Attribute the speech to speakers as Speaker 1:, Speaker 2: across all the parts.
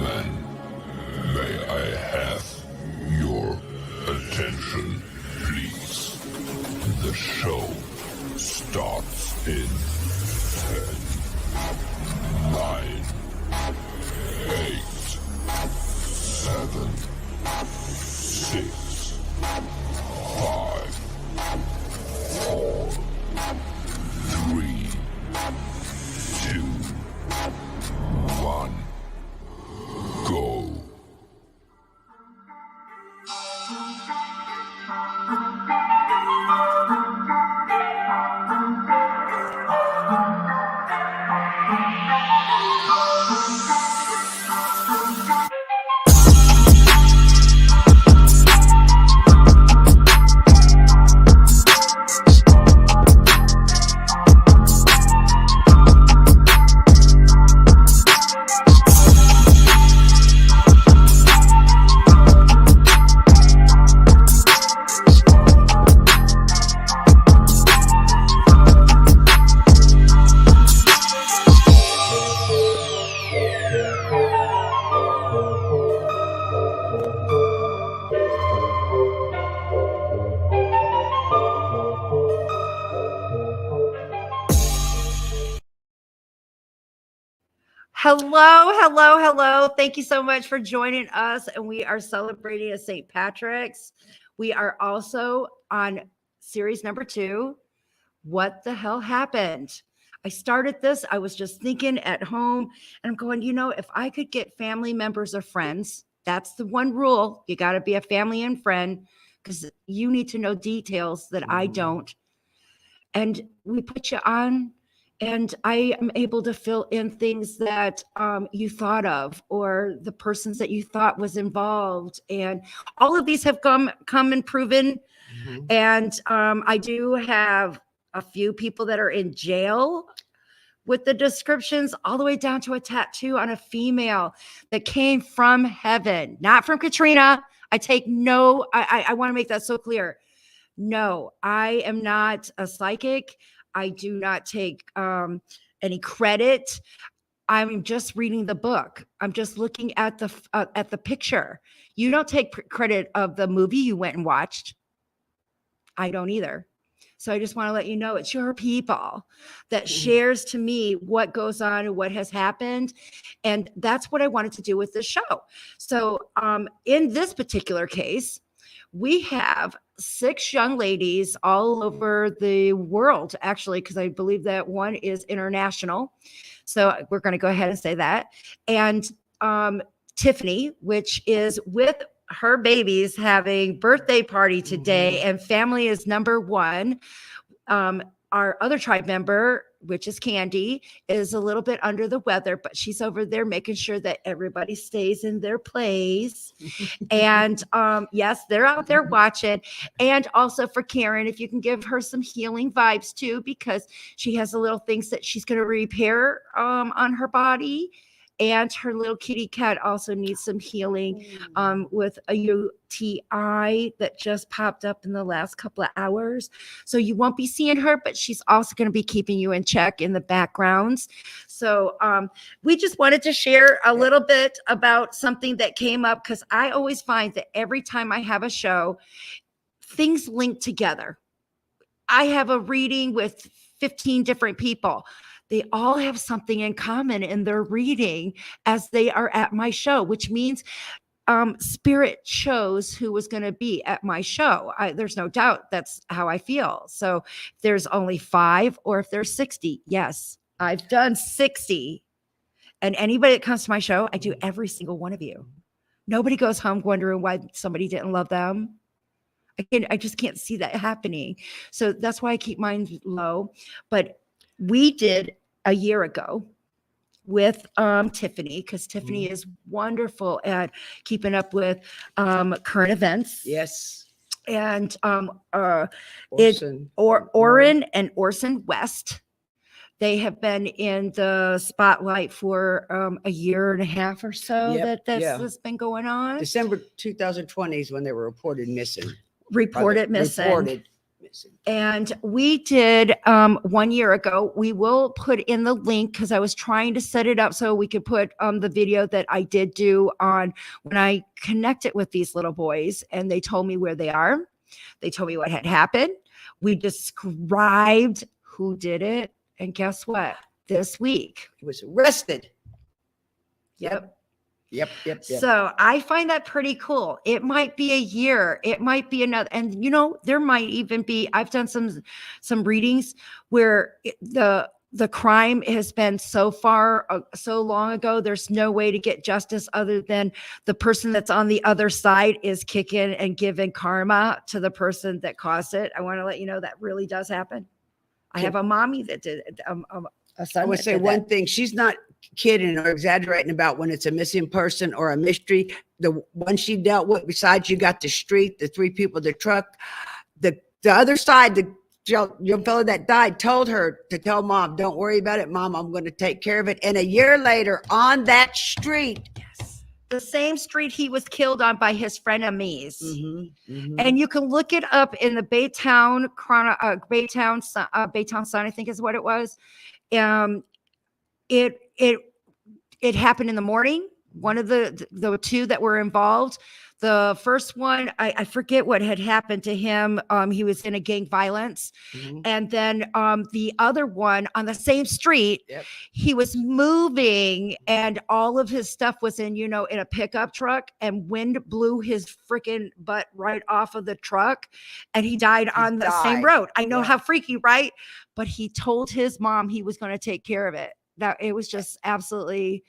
Speaker 1: Then, may I have your attention, please? The show starts in 10, 9, 8, 7, 6, 5, 4, 3, 2, 1, go.
Speaker 2: Hello. Thank you so much for joining us. And we are celebrating a St. Patrick's. We are also on series number 2. What the hell happened? I started this. I was just thinking at home and I'm going, if I could get family members or friends, that's the one rule. You got to be a family and friend because you need to know details that I don't. And we put you on. And I am able to fill in things that you thought of or the persons that you thought was involved. And all of these have come and proven. Mm-hmm. And I do have a few people that are in jail with the descriptions all the way down to a tattoo on a female that came from heaven, not from Katrina. I want to make that so clear. No, I am not a psychic. I do not take any credit. I'm just reading the book. I'm just looking at the picture. You don't take credit of the movie you went and watched. I don't either. So I just want to let you know it's your people that shares to me what goes on and what has happened. And that's what I wanted to do with this show. So in this particular case, we have 6 young ladies all over the world, actually, because I believe that one is international. So we're going to go ahead and say that. And Tiffany, which is with her babies having birthday party today, and family is number 1. Our other tribe member, which is Kandi, is a little bit under the weather, but she's over there making sure that everybody stays in their place. And yes, they're out there watching. And also for Karyn, if you can give her some healing vibes too, because she has a little things that she's going to repair on her body. And her little kitty cat also needs some healing with a UTI that just popped up in the last couple of hours. So you won't be seeing her, but she's also going to be keeping you in check in the backgrounds. So we just wanted to share a little bit about something that came up because I always find that every time I have a show, things link together. I have a reading with 15 different people. They all have something in common in their reading as they are at my show, which means spirit chose who was going to be at my show. There's no doubt that's how I feel. So if there's only 5 or if there's 60, yes, I've done 60. And anybody that comes to my show, I do every single one of you. Nobody goes home wondering why somebody didn't love them. I just can't see that happening. So that's why I keep mine low. But we did a year ago with Tiffany, because Tiffany is wonderful at keeping up with current events.
Speaker 3: Yes.
Speaker 2: And
Speaker 3: Orson
Speaker 2: and Orson West. They have been in the spotlight for a year and a half or so. That's been going on.
Speaker 3: December 2020 is when they were reported missing.
Speaker 2: Reported missing.
Speaker 3: missing.
Speaker 2: And we did 1 year ago. We will put in the link because I was trying to set it up so we could put the video that I did do on when I connected with these little boys and they told me where they are. They told me what had happened. We described who did it. And guess what? This week.
Speaker 3: He was arrested.
Speaker 2: Yep.
Speaker 3: Yep.
Speaker 2: So I find that pretty cool. It might be a year. It might be another. And, you know, there might even be, I've done some readings where the crime has been so long ago, there's no way to get justice other than the person that's on the other side is kicking and giving karma to the person that caused it. I want to let you know that really does happen. I have a mommy that did it. A son
Speaker 3: I would say one thing, she's not kidding or exaggerating about when it's a missing person or a mystery. The one she dealt with, besides you got the street, the 3 people, the truck, the other side, the young fellow that died told her to tell mom, don't worry about it, mom, I'm going to take care of it. And a year later on that street,
Speaker 2: the same street he was killed on by his frenemies.
Speaker 3: Mm-hmm.
Speaker 2: And you can look it up in the Baytown Sun, I think is what it was. It happened in the morning. One of the 2 that were involved, the first one, I forget what had happened to him. He was in a gang violence.
Speaker 3: Mm-hmm.
Speaker 2: And then the other one on the same street, he was moving and all of his stuff was in a pickup truck and wind blew his freaking butt right off of the truck. And he died on the same road. I know how freaky, right? But he told his mom he was going to take care of it. That it was just absolutely,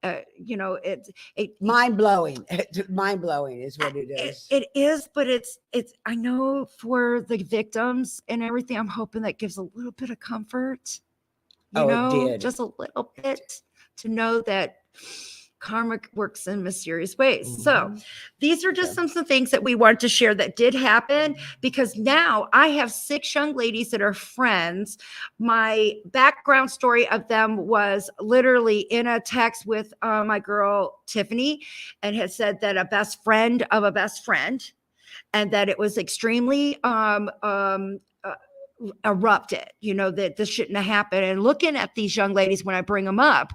Speaker 2: it
Speaker 3: mind-blowing. Mind-blowing is what it is.
Speaker 2: It is, but it's I know for the victims and everything, I'm hoping that gives a little bit of comfort.
Speaker 3: It did.
Speaker 2: Just a little bit to know that karma works in mysterious ways.
Speaker 3: Mm-hmm.
Speaker 2: So these are just some things that we want to share that did happen, because now I have 6 young ladies that are friends. My background story of them was literally in a text with my girl Tiffany, and had said that a best friend of a best friend, and that it was extremely erupted, that this shouldn't have happened. And looking at these young ladies when I bring them up,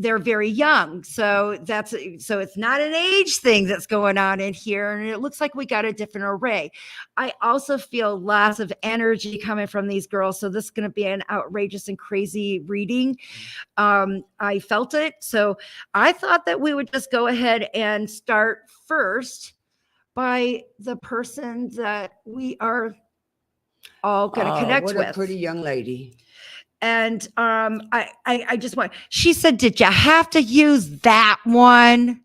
Speaker 2: they're very young. So it's not an age thing that's going on in here. And it looks like we got a different array. I also feel lots of energy coming from these girls. So this is going to be an outrageous and crazy reading. I felt it. So I thought that we would just go ahead and start first by the person that we are all going to connect with.
Speaker 3: What a pretty young lady.
Speaker 2: And I just want, she said, did you have to use that one?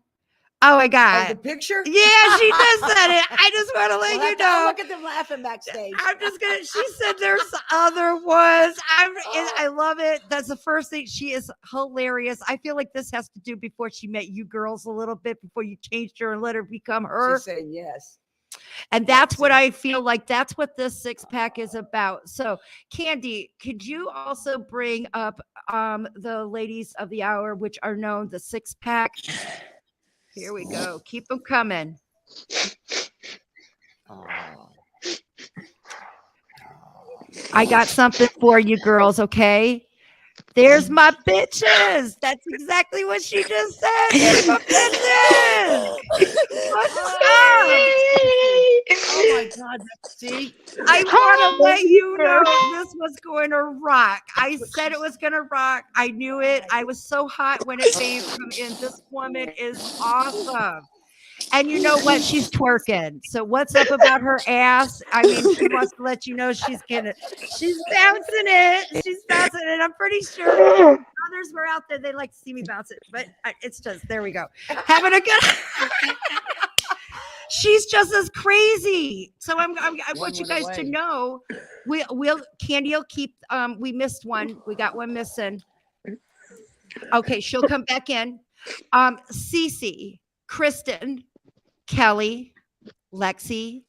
Speaker 2: Oh my God.
Speaker 3: The picture?
Speaker 2: Yeah, she just said it. I just want to let you know.
Speaker 3: Look at them laughing backstage.
Speaker 2: She said there's other ones. I love it. That's the first thing. She is hilarious. I feel like this has to do before she met you girls a little bit, before you changed her and let her become her.
Speaker 3: She's saying yes.
Speaker 2: And that's what I feel like. That's what this 6-pack is about. So, Kandi, could you also bring up the ladies of the hour, which are known the 6-pack? Here we go. Keep them coming. I got something for you girls, okay? There's my bitches. That's exactly what she just said. There's my bitches. What's up?
Speaker 3: Oh my God. See?
Speaker 2: I want to let you know this was going to rock. I said it was going to rock. I knew it. I was so hot when it came in. This woman is awesome. And you know what? She's twerking. So what's up about her ass? I mean, she wants to let you know she's bouncing it. She's bouncing it. I'm pretty sure others were out there. They like to see me bounce it, but it's just, there we go. Having a good, she's just as crazy. So I want you guys to know, Kandi will keep, we missed one. We got one missing. Okay. She'll come back in. Cece, Kristen, Kelly, Lexi,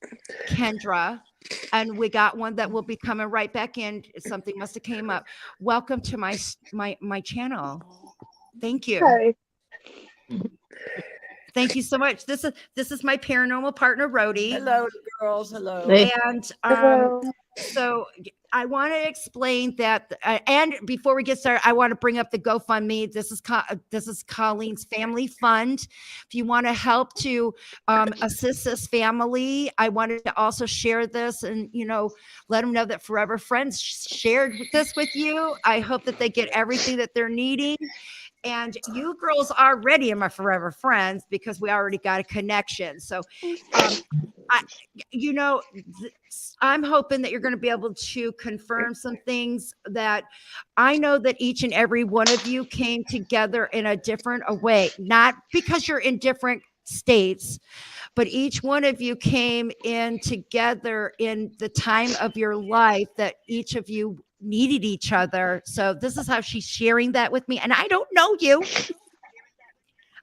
Speaker 2: Kendra, and we got one that will be coming right back in. Something must have came up. Welcome to my channel. Thank you.
Speaker 4: Hi.
Speaker 2: Thank you so much. This is my paranormal partner, Rhodey.
Speaker 3: Hello, girls. Hello.
Speaker 2: And so I want to explain that. And before we get started, I want to bring up the GoFundMe. This is Colleen's family fund. If you want to help to assist this family, I wanted to also share this and, let them know that Forever Friends shared this with you. I hope that they get everything that they're needing. And you girls are ready in my Forever Friends because we already got a connection. So, I'm hoping that you're going to be able to confirm some things that I know that each and every one of you came together in a different way, not because you're in different states, but each one of you came in together in the time of your life that each of you needed each other. So this is how she's sharing that with me. And I don't know you.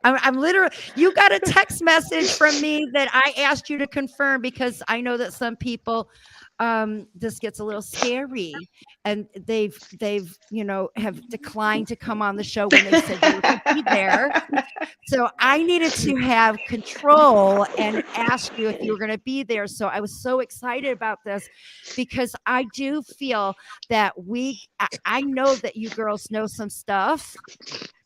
Speaker 2: I'm literally, you got a text message from me that I asked you to confirm because I know that some people, this gets a little scary and they've, have declined to come on the show when they said they would be there. So I needed to have control and ask you if you were going to be there. So I was so excited about this because I do feel that I know that you girls know some stuff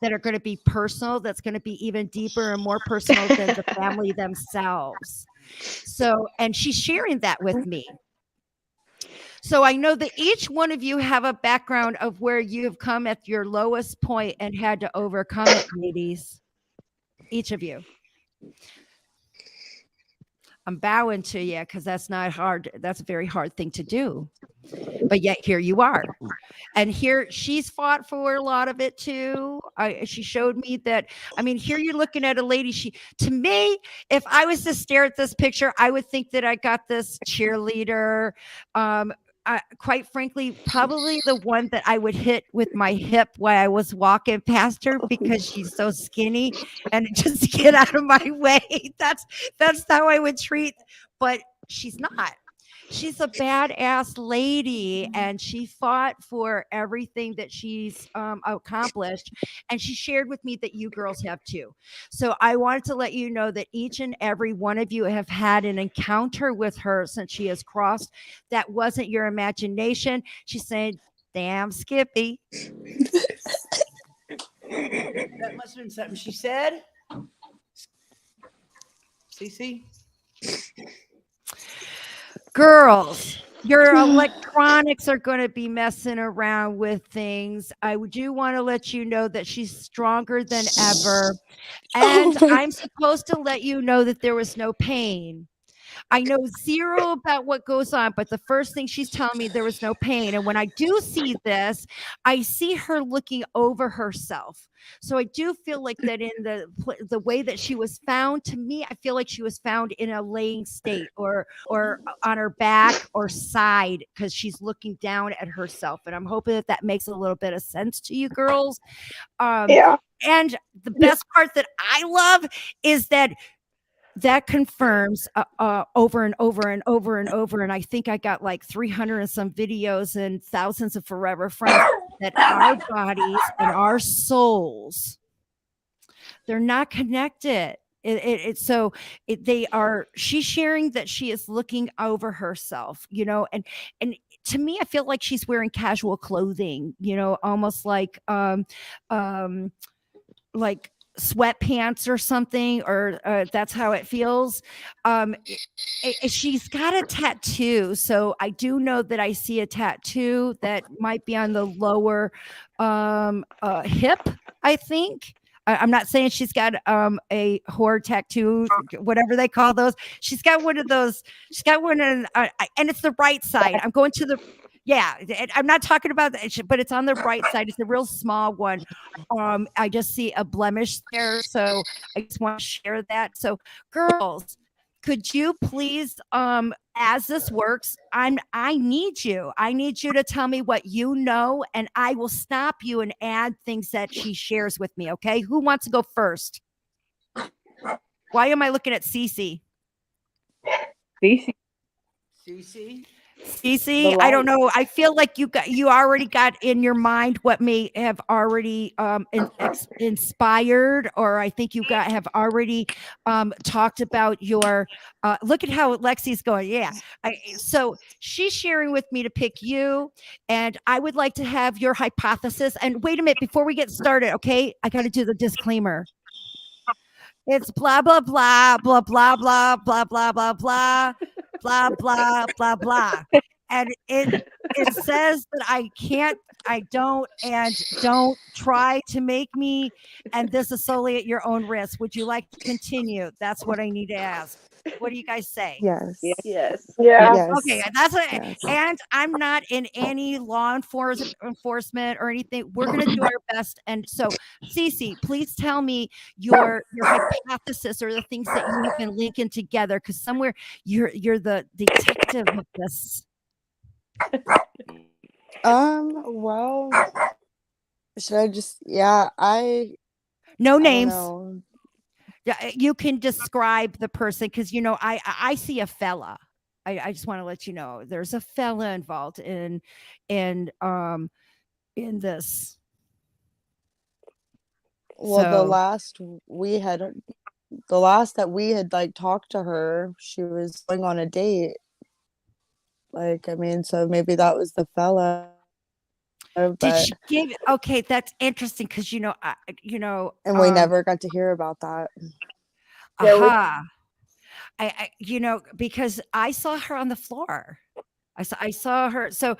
Speaker 2: that are going to be personal, that's going to be even deeper and more personal than the family themselves. So, and she's sharing that with me. So I know that each one of you have a background of where you have come at your lowest point and had to overcome it, ladies. Each of you. I'm bowing to you because that's not hard. That's a very hard thing to do. But yet here you are. And here she's fought for a lot of it too. She showed me that. I mean, here you're looking at a lady. To me, if I was to stare at this picture, I would think that I got this cheerleader. Quite frankly, probably the one that I would hit with my hip while I was walking past her because she's so skinny and just get out of my way. That's how I would treat, but she's not. She's a badass lady and she fought for everything that she's accomplished. And she shared with me that you girls have too. So I wanted to let you know that each and every one of you have had an encounter with her since she has crossed. That wasn't your imagination. She's saying, damn Skippy.
Speaker 3: That must have been something she said. Cece?
Speaker 2: Girls, your electronics are going to be messing around with things. I do want to let you know that she's stronger than ever. And I'm supposed to let you know that there was no pain. I know zero about what goes on, but the first thing she's telling me, there was no pain. And when I do see this, I see her looking over herself. So I do feel like that in the way that she was found, to me, I feel like she was found in a laying state or on her back or side because she's looking down at herself. And I'm hoping that makes a little bit of sense to you girls.
Speaker 4: Yeah.
Speaker 2: And the best part that I love is that confirms over and over and over and over. And I think I got like 300 and some videos and thousands of Forever Friends that our bodies and our souls, they're not connected. She's sharing that she is looking over herself, and to me, I feel like she's wearing casual clothing, almost like sweatpants or something, or that's how it feels. She's got a tattoo, so I do know that I see a tattoo that might be on the lower hip, I think. I'm not saying she's got a whore tattoo, whatever they call those. She's got one of those. She's got one, and it's the right side. I'm going to the. Yeah, I'm not talking about that, but it's on the right side. It's a real small one. I just see a blemish there, so I just want to share that. So, girls, could you please, as this works, I need you. I need you to tell me what you know, and I will stop you and add things that she shares with me. Okay, who wants to go first? Why am I looking at Cece?
Speaker 4: Cece.
Speaker 3: Cece?
Speaker 2: Cece, I don't know. I feel like you already got in your mind what may have already inspired, or I think have already talked about your. Look at how Lexi's going. Yeah. So she's sharing with me to pick you, and I would like to have your hypothesis. And wait a minute before we get started, okay? I got to do the disclaimer. It's blah blah blah blah blah blah blah blah blah blah blah blah blah blah, and it says that I don't try to make me, and this is solely at your own risk. Would you like to continue? That's what I need to ask. What do you guys say?
Speaker 4: Yes.
Speaker 5: Yes.
Speaker 6: Yeah.
Speaker 4: Yes.
Speaker 2: Okay, that's what,
Speaker 4: Yes.
Speaker 2: and I'm not in any law enforcement or anything. We're gonna do our best. And so, Cece, please tell me your hypothesis or the things that you have been linking together, because somewhere you're the detective of this.
Speaker 4: Well, should I just? Yeah,
Speaker 2: No
Speaker 4: I don't
Speaker 2: names.
Speaker 4: know.
Speaker 2: Yeah, you can describe the person, because I see a fella. I just want to let you know there's a fella involved in this.
Speaker 4: Well,
Speaker 2: So-
Speaker 4: the last that we had like talked to her, she was going on a date. Like, I mean, so maybe that was the fella.
Speaker 2: Did
Speaker 4: But
Speaker 2: she give? Okay, that's interesting, because
Speaker 4: and we never got to hear about that.
Speaker 6: Yeah, we-
Speaker 2: aha. Because I saw her on the floor. I saw her. So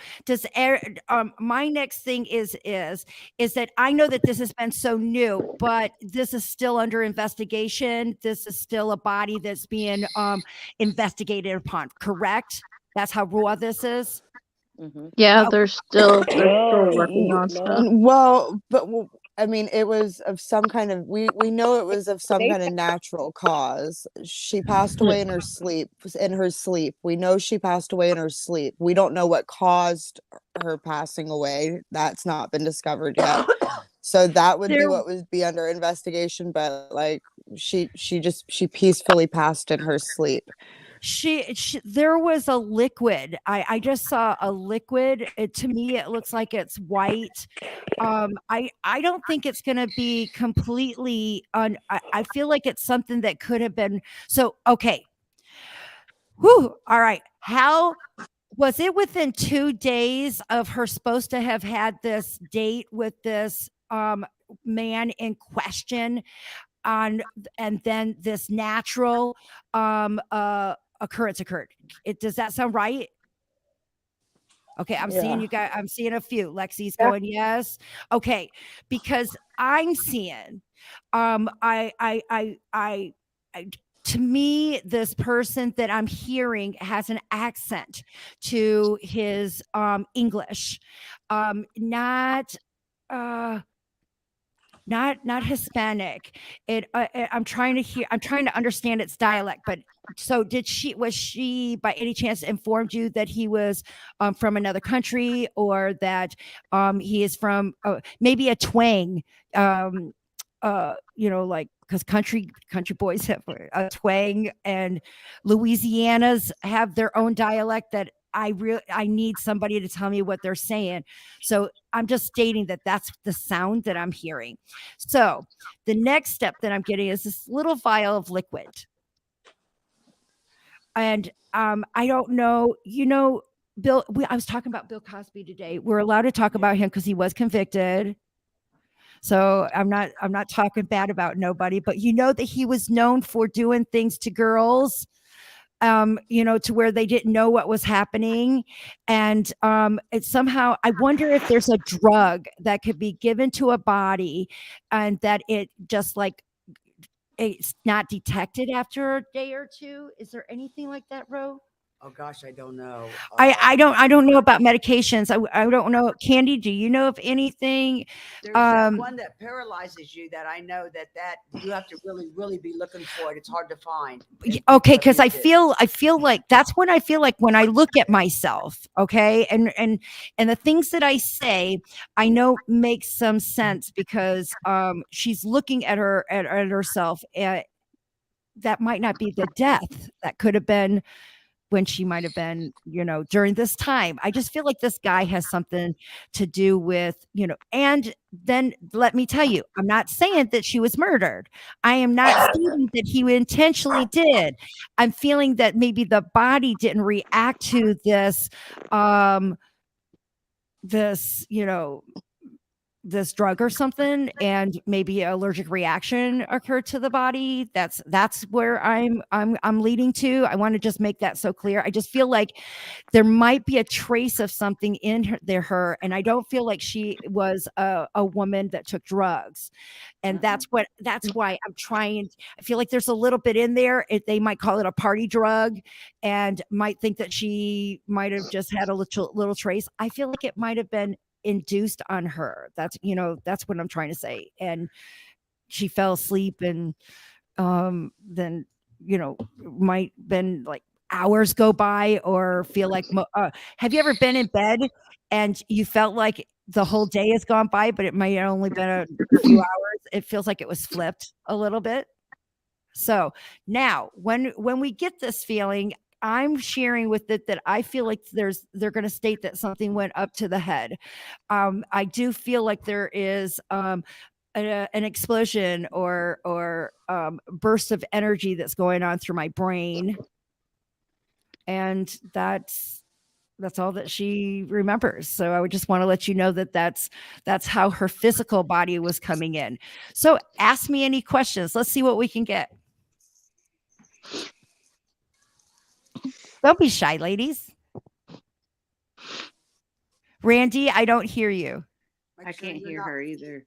Speaker 2: my next thing is that I know that this has been so new, but this is still under investigation. This is still a body that's being investigated upon. Correct? That's how raw this is.
Speaker 5: Yeah,
Speaker 2: Oh.
Speaker 5: they're still working on stuff.
Speaker 4: Well, but I mean, it was of some kind of we know it was of some kind of natural cause. She passed away in her sleep. We know she passed away in her sleep. We don't know what caused her passing away. That's not been discovered yet. So that would be what would be under investigation. But like she peacefully passed in her sleep.
Speaker 2: There was a liquid. I just saw a liquid. To me, it looks like it's white. I don't think it's going to be completely I feel like it's something that could have been. So, okay. Whew. All right. How was it within 2 days of her supposed to have had this date with this man in question and then this natural occurrence occurred? Does that sound right? Okay, I'm seeing you guys. I'm seeing a few. Lexi's going yes. Okay, because I'm seeing, to me, this person that I'm hearing has an accent to his English, not Hispanic. I'm trying to understand its dialect. But so was she by any chance informed you that he was from another country, or that he is from maybe a twang, like, because country boys have a twang, and Louisiana's have their own dialect that I need somebody to tell me what they're saying. So I'm just stating that that's the sound that I'm hearing. So the next step that I'm getting is this little vial of liquid. And I don't know, Bill, I was talking about Bill Cosby today. We're allowed to talk about him because he was convicted. So I'm not talking bad about nobody, but that he was known for doing things to girls, to where they didn't know what was happening. And it's somehow, I wonder if there's a drug that could be given to a body and that it just like, it's not detected after a day or two. Is there anything like that, Ro?
Speaker 3: Oh gosh, I don't know.
Speaker 2: I don't know about medications. I don't know. Kandi, do you know of anything?
Speaker 3: There's that one that paralyzes you that I know that you have to really, really be looking for it. It's hard to find.
Speaker 2: Okay, because I feel like that's when I feel like when I look at myself, okay, and the things that I say, I know makes some sense because she's looking at herself. That might not be the death. That could have been when she might have been, during this time. I just feel like this guy has something to do with, and then let me tell you, I'm not saying that she was murdered. I am not stating that he intentionally did. I'm feeling that maybe the body didn't react to this, this drug or something, and maybe an allergic reaction occurred to the body. That's where I'm leading to. I want to just make that so clear. I just feel like there might be a trace of something in her, and I don't feel like she was a woman that took drugs. And that's why I'm trying. I feel like there's a little bit in there. They might call it a party drug, and might think that she might have just had a little trace. I feel like it might have been induced on her. That's what I'm trying to say. And she fell asleep, and then might been like hours go by, or feel like have you ever been in bed and you felt like the whole day has gone by, but it might have only been a few hours? It feels like it was flipped a little bit. So now when we get this feeling, I'm sharing with it that I feel like they're going to state that something went up to the head. I do feel like there is an explosion or burst of energy that's going on through my brain, and that's all that she remembers. So I would just want to let you know that that's how her physical body was coming in. So ask me any questions. Let's see what we can get. Don't be shy, ladies. Randy, I don't hear you.
Speaker 7: I can't hear her either.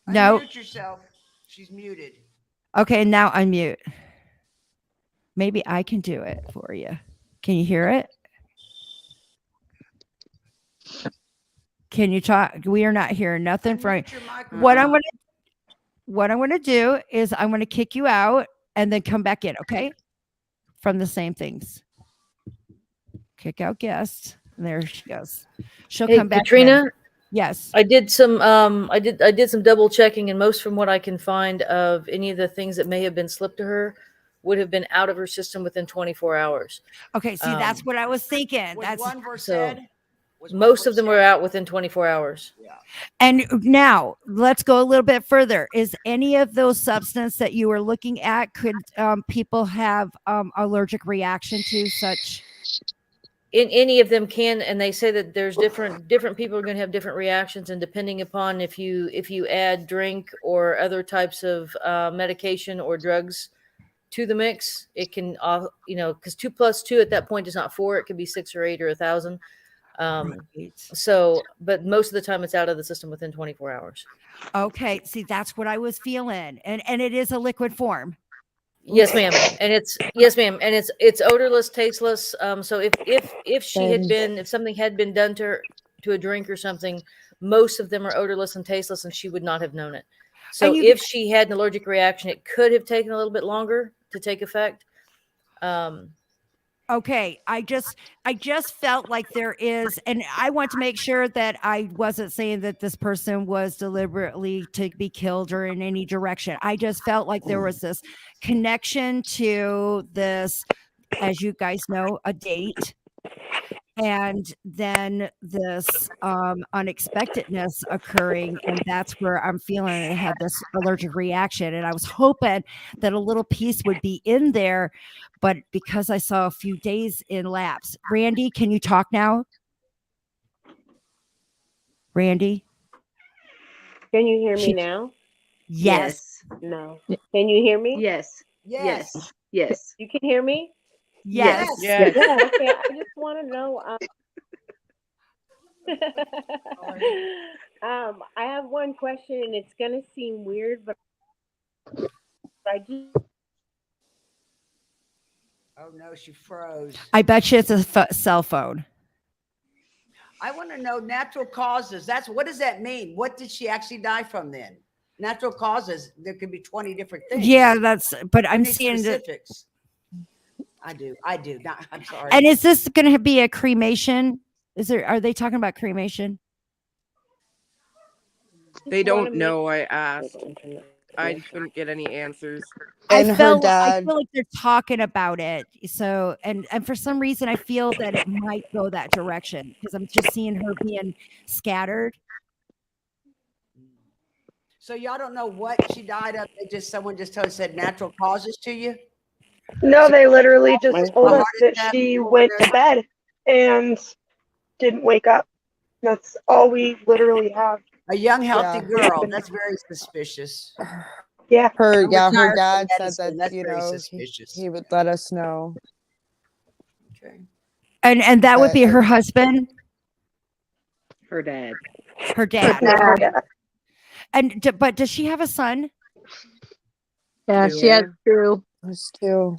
Speaker 2: No.
Speaker 3: Unmute yourself. She's muted.
Speaker 2: Okay, now unmute. Maybe I can do it for you. Can you hear it? Can you talk? We are not hearing nothing from what I'm going to do is I'm going to kick you out and then come back in, okay? From the same things. Kick out guest. There she goes. She'll come back.
Speaker 8: Katrina?
Speaker 2: In. Yes.
Speaker 8: I did some I did some double checking, and most from what I can find of any of the things that may have been slipped to her would have been out of her system within 24 hours.
Speaker 2: Okay, see, that's what I was thinking. That's
Speaker 3: one verse
Speaker 8: so
Speaker 3: said.
Speaker 8: Most of them were out within 24 hours.
Speaker 3: Yeah.
Speaker 2: And now let's go a little bit further. Is any of those substances that you were looking at, could people have allergic reaction to such?
Speaker 8: In any of them can, and they say that there's different people are going to have different reactions, and depending upon if you add drink or other types of medication or drugs to the mix, it can because 2 + 2 at that point is not 4; it could be 6 or 8 or 1,000.
Speaker 2: Right.
Speaker 8: So, but most of the time it's out of the system within 24 hours.
Speaker 2: Okay. See, that's what I was feeling. And it is a liquid form.
Speaker 8: Yes, ma'am. And it's odorless, tasteless. So if something had been done to her, to a drink or something, most of them are odorless and tasteless, and she would not have known it. So if she had an allergic reaction, it could have taken a little bit longer to take effect.
Speaker 2: Okay, I just felt like there is, and I want to make sure that I wasn't saying that this person was deliberately to be killed or in any direction. I just felt like there was this connection to this, as you guys know, a date, and then this unexpectedness occurring, and that's where I'm feeling I had this allergic reaction, and I was hoping that a little piece would be in there, but because I saw a few days in lapse. Randy, can you talk now? Randy?
Speaker 6: Can you hear me now?
Speaker 2: Yes.
Speaker 6: No. Can you hear me?
Speaker 7: Yes.
Speaker 3: Yes.
Speaker 7: Yes.
Speaker 6: You can hear me?
Speaker 2: Yes.
Speaker 7: Yes.
Speaker 6: Yeah, okay. I just want to know. I have one question, and it's gonna seem weird, but I just.
Speaker 3: Oh no, she froze.
Speaker 2: I bet you it's a cell phone.
Speaker 3: I want to know natural causes. What does that mean? What did she actually die from then? Natural causes. There could be 20 different things.
Speaker 2: Yeah, but I'm
Speaker 3: need
Speaker 2: seeing that.
Speaker 3: specifics. I do. I'm sorry.
Speaker 2: And is this going to be a cremation? Are they talking about cremation?
Speaker 9: They don't know. I asked. I couldn't get any answers.
Speaker 4: And her
Speaker 2: I
Speaker 4: dad,
Speaker 2: feel like they're talking about it. So, and for some reason, I feel that it might go that direction because I'm just seeing her being scattered.
Speaker 3: So y'all don't know what she died of. Someone just said natural causes to you.
Speaker 10: No, they literally just
Speaker 3: A
Speaker 10: told us
Speaker 3: heart
Speaker 10: that
Speaker 3: attack?
Speaker 10: she went to bed and didn't wake up. That's all we literally have.
Speaker 3: A young, healthy
Speaker 4: Yeah.
Speaker 3: girl. That's very suspicious.
Speaker 10: Yeah.
Speaker 4: her
Speaker 3: I'm
Speaker 4: her
Speaker 3: retired from
Speaker 4: dad said
Speaker 3: medicine.
Speaker 4: that,
Speaker 3: That's
Speaker 4: you
Speaker 3: very
Speaker 4: know,
Speaker 3: suspicious.
Speaker 4: he would let us know.
Speaker 3: Okay.
Speaker 2: And that would
Speaker 4: But
Speaker 2: be her husband,
Speaker 7: Her dad.
Speaker 2: her dad.
Speaker 10: Yeah.
Speaker 2: But does she have a son?
Speaker 5: Yeah, she had two.
Speaker 4: Us too.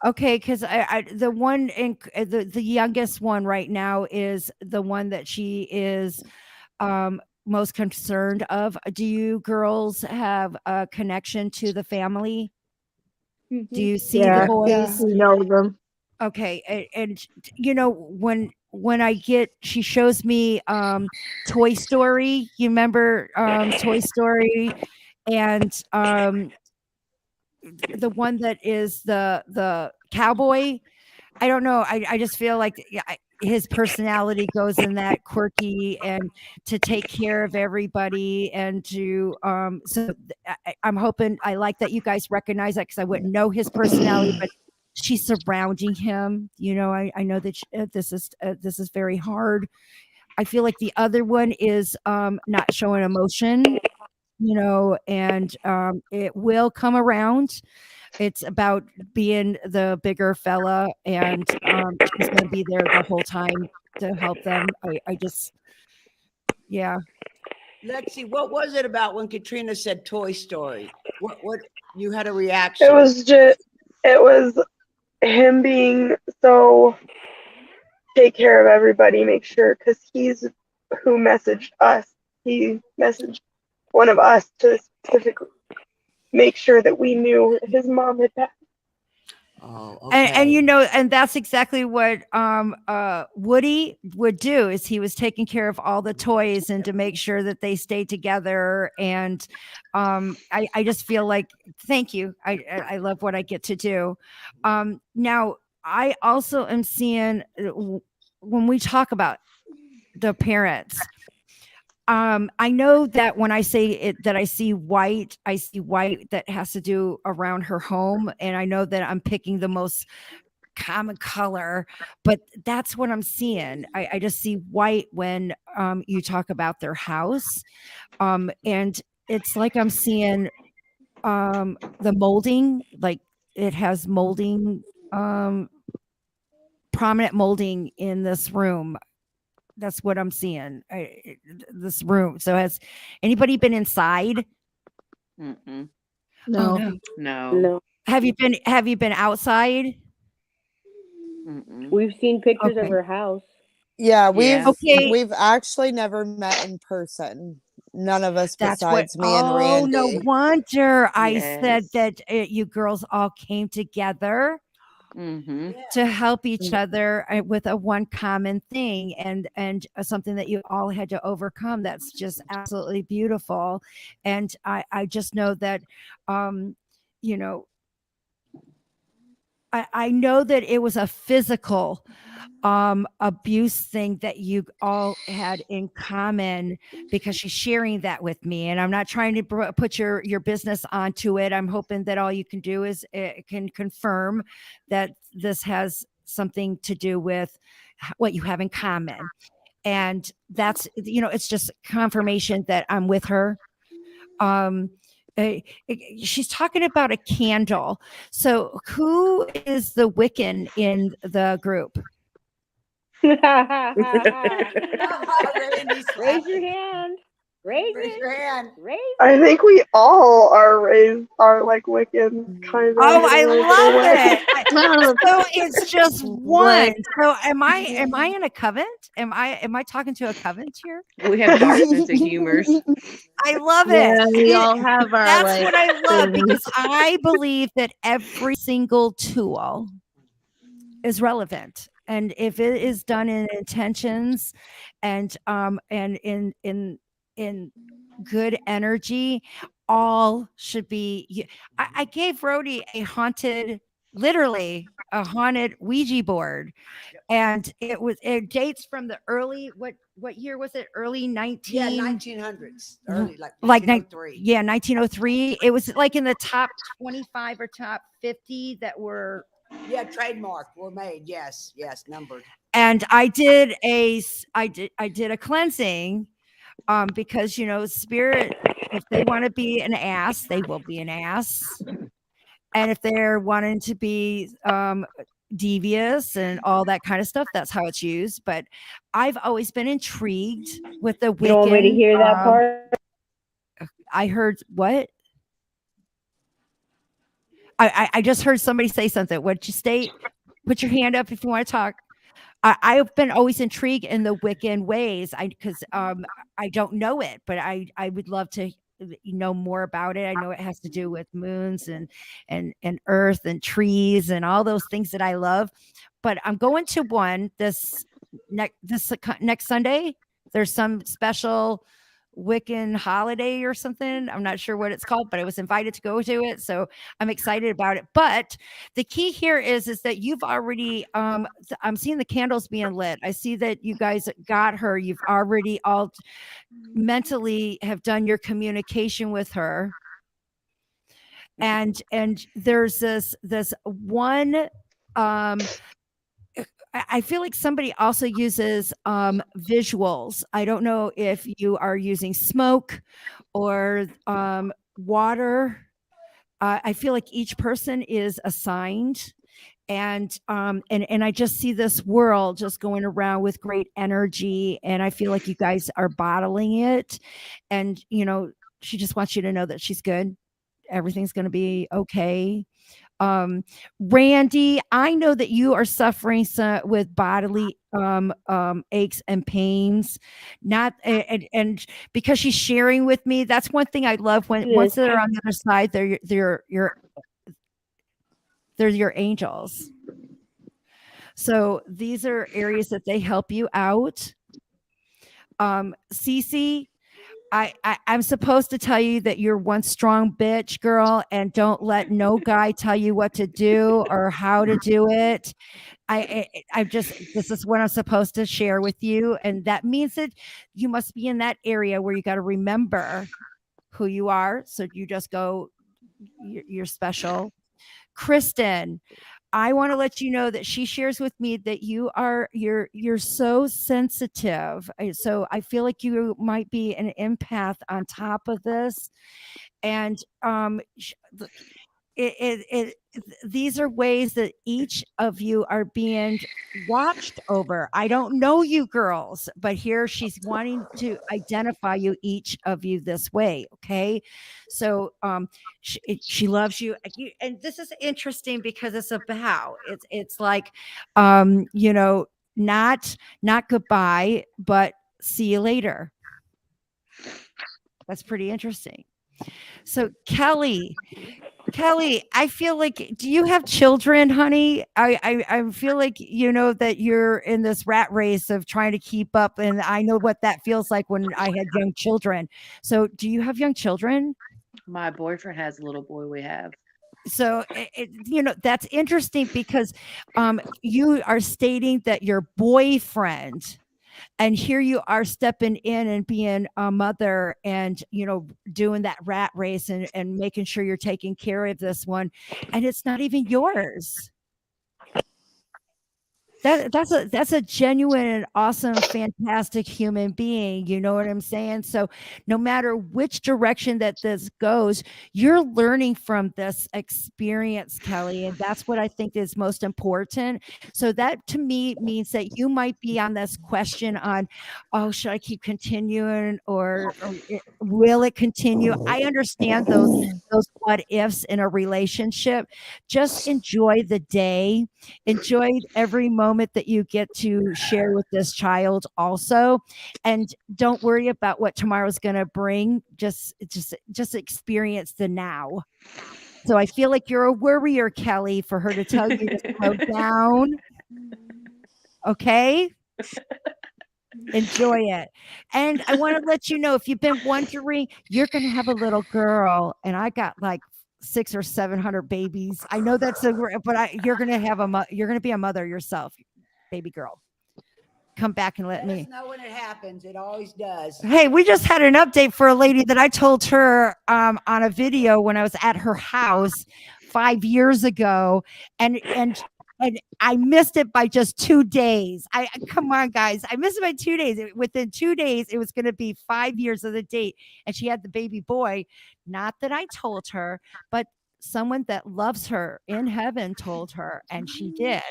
Speaker 2: Okay, because the one in the youngest one right now is the one that she is most concerned of. Do you girls have a connection to the family? Do you see
Speaker 5: Yeah.
Speaker 2: the boys?
Speaker 4: Yeah.
Speaker 5: We know them.
Speaker 2: Okay, and you know when I get, she shows me Toy Story. You remember Toy Story, and the one that is the cowboy. I don't know. I just feel like his personality goes in that quirky and to take care of everybody and to so I'm hoping, I like that you guys recognize that because I wouldn't know his personality, but she's surrounding him. You know, I know that this is very hard. I feel like the other one is not showing emotion, you know, and it will come around. It's about being the bigger fella, and she's going to be there the whole time to help them. I just, yeah.
Speaker 3: Lexi, what was it about when Katrina said Toy Story? What you had a reaction?
Speaker 10: It was him being so take care of everybody, make sure, because he's who messaged us. He messaged one of us to specifically make sure that we knew his mom had passed.
Speaker 3: Oh, okay.
Speaker 2: And you know, and that's exactly what Woody would do, is he was taking care of all the toys and to make sure that they stayed together. And I just feel like, thank you. I love what I get to do. Now I also am seeing when we talk about the parents, I know that when I say it, that I see white that has to do around her home. And I know that I'm picking the most common color, but that's what I'm seeing. I just see white when you talk about their house. And it's like I'm seeing the molding, like it has molding, prominent molding in this room. That's what I'm seeing. This room. So has anybody been inside?
Speaker 7: Mm-mm.
Speaker 5: No.
Speaker 2: Oh, no.
Speaker 7: No.
Speaker 2: Have you been outside?
Speaker 7: Mm-mm.
Speaker 6: We've seen pictures of
Speaker 2: Okay.
Speaker 6: her house.
Speaker 4: Yeah, we've
Speaker 2: Okay.
Speaker 4: we've actually never met in person. None of us
Speaker 2: That's what.
Speaker 4: besides me and
Speaker 2: Oh, no
Speaker 4: Randy.
Speaker 2: wonder I said
Speaker 7: Yes.
Speaker 2: that you girls all came together
Speaker 7: Mm-hmm.
Speaker 2: to help each other with a one common thing, and something that you all had to overcome. That's just absolutely beautiful. And I just know that you know, I know that it was a physical abuse thing that you all had in common, because she's sharing that with me, and I'm not trying to put your business onto it. I'm hoping that all you can do is can confirm that this has something to do with what you have in common. And that's, you know, it's just confirmation that I'm with her. She's talking about a candle. So who is the Wiccan in the group?
Speaker 6: Raise
Speaker 3: Randy's
Speaker 6: your hand. Raise
Speaker 3: your hand.
Speaker 6: Raise
Speaker 10: I think we all are like Wiccan kind of.
Speaker 2: Oh, I
Speaker 10: in a little
Speaker 2: love
Speaker 10: way.
Speaker 2: it. So it's just one. So am I in a covenant? Am I talking to a covenant here?
Speaker 7: We have dark sense of humors.
Speaker 2: I love
Speaker 5: Yeah,
Speaker 2: it.
Speaker 5: we all have our
Speaker 2: That's
Speaker 5: like
Speaker 2: what I love,
Speaker 5: things.
Speaker 2: because I believe that every single tool is relevant. And if it is done in intentions and in good energy, all should be. I gave Rhodey literally a haunted Ouija board, and it dates from the early what year was it? Early
Speaker 3: 1900s, early like
Speaker 2: like
Speaker 3: 1903.
Speaker 2: 1903. It was like in the top 25 or top 50 that were.
Speaker 3: Yeah, trademark were made. Yes, numbered.
Speaker 2: And I did a cleansing, because spirit, if they want to be an ass, they will be an ass, and if they're wanting to be devious and all that kind of stuff, that's how it's used. But I've always been intrigued with the Wiccan.
Speaker 6: You want me to hear that part?
Speaker 2: I heard what? I just heard somebody say something. What'd you state? Put your hand up if you want to talk. I've been always intrigued in the Wiccan ways. Because I don't know it, but I would love to know more about it. I know it has to do with moons and earth and trees and all those things that I love. But I'm going to one this next Sunday. There's some special Wiccan holiday or something. I'm not sure what it's called, but I was invited to go to it, so I'm excited about it. But the key here is that you've already I'm seeing the candles being lit. I see that you guys got her. You've already all mentally have done your communication with her, and there's this one. I feel like somebody also uses visuals. I don't know if you are using smoke or water. I feel like each person is assigned, and I just see this world just going around with great energy, and I feel like you guys are bottling it, and she just wants you to know that she's good. Everything's going to be okay. Randy, I know that you are suffering with bodily aches and pains, not and because she's sharing with me. That's one thing I love when once they're on the other side, they're your angels. So these are areas that they help you out. Cece, I'm supposed to tell you that you're one strong bitch, girl, and don't let no guy tell you what to do or how to do it. This is what I'm supposed to share with you. And that means that you must be in that area where you got to remember who you are. So you just go, you're special. Kristen, I want to let you know that she shares with me that you're so sensitive. So I feel like you might be an empath on top of this. And these are ways that each of you are being watched over. I don't know you girls, but here she's wanting to identify you, each of you, this way. Okay. So she loves you. And this is interesting because it's a vow. It's like, not goodbye, but see you later. That's pretty interesting. So Kelly, I feel like, do you have children, honey? I feel like that you're in this rat race of trying to keep up, and I know what that feels like when I had young children. So do you have young children?
Speaker 7: My boyfriend has a little boy. We have.
Speaker 2: So that's interesting because you are stating that your boyfriend, and here you are stepping in and being a mother and doing that rat race and making sure you're taking care of this one, and it's not even yours. That's a genuine and awesome, fantastic human being. You know what I'm saying? So no matter which direction that this goes, you're learning from this experience, Kelly. And that's what I think is most important. So that to me means that you might be on this question on, oh, should I keep continuing or will it continue? I understand those what ifs in a relationship. Just enjoy the day. Enjoy every moment that you get to share with this child also, and don't worry about what tomorrow's going to bring. Just experience the now. So I feel like you're a worrier, Kelly, for her to tell you to slow down. Okay. Enjoy it. And I want to let you know, if you've been wondering, you're going to have a little girl, and I got like 600 or 700 babies. I know that's you're going to have you're going to be a mother yourself, baby girl. Come back and let me
Speaker 3: us know when it happens. It always does.
Speaker 2: Hey, we just had an update for a lady that I told her on a video when I was at her house 5 years ago, and I missed it by just 2 days. Come on, guys, I missed it by 2 days. Within 2 days, it was going to be 5 years of the date, and she had the baby boy. Not that I told her, but someone that loves her in heaven told her, and she did.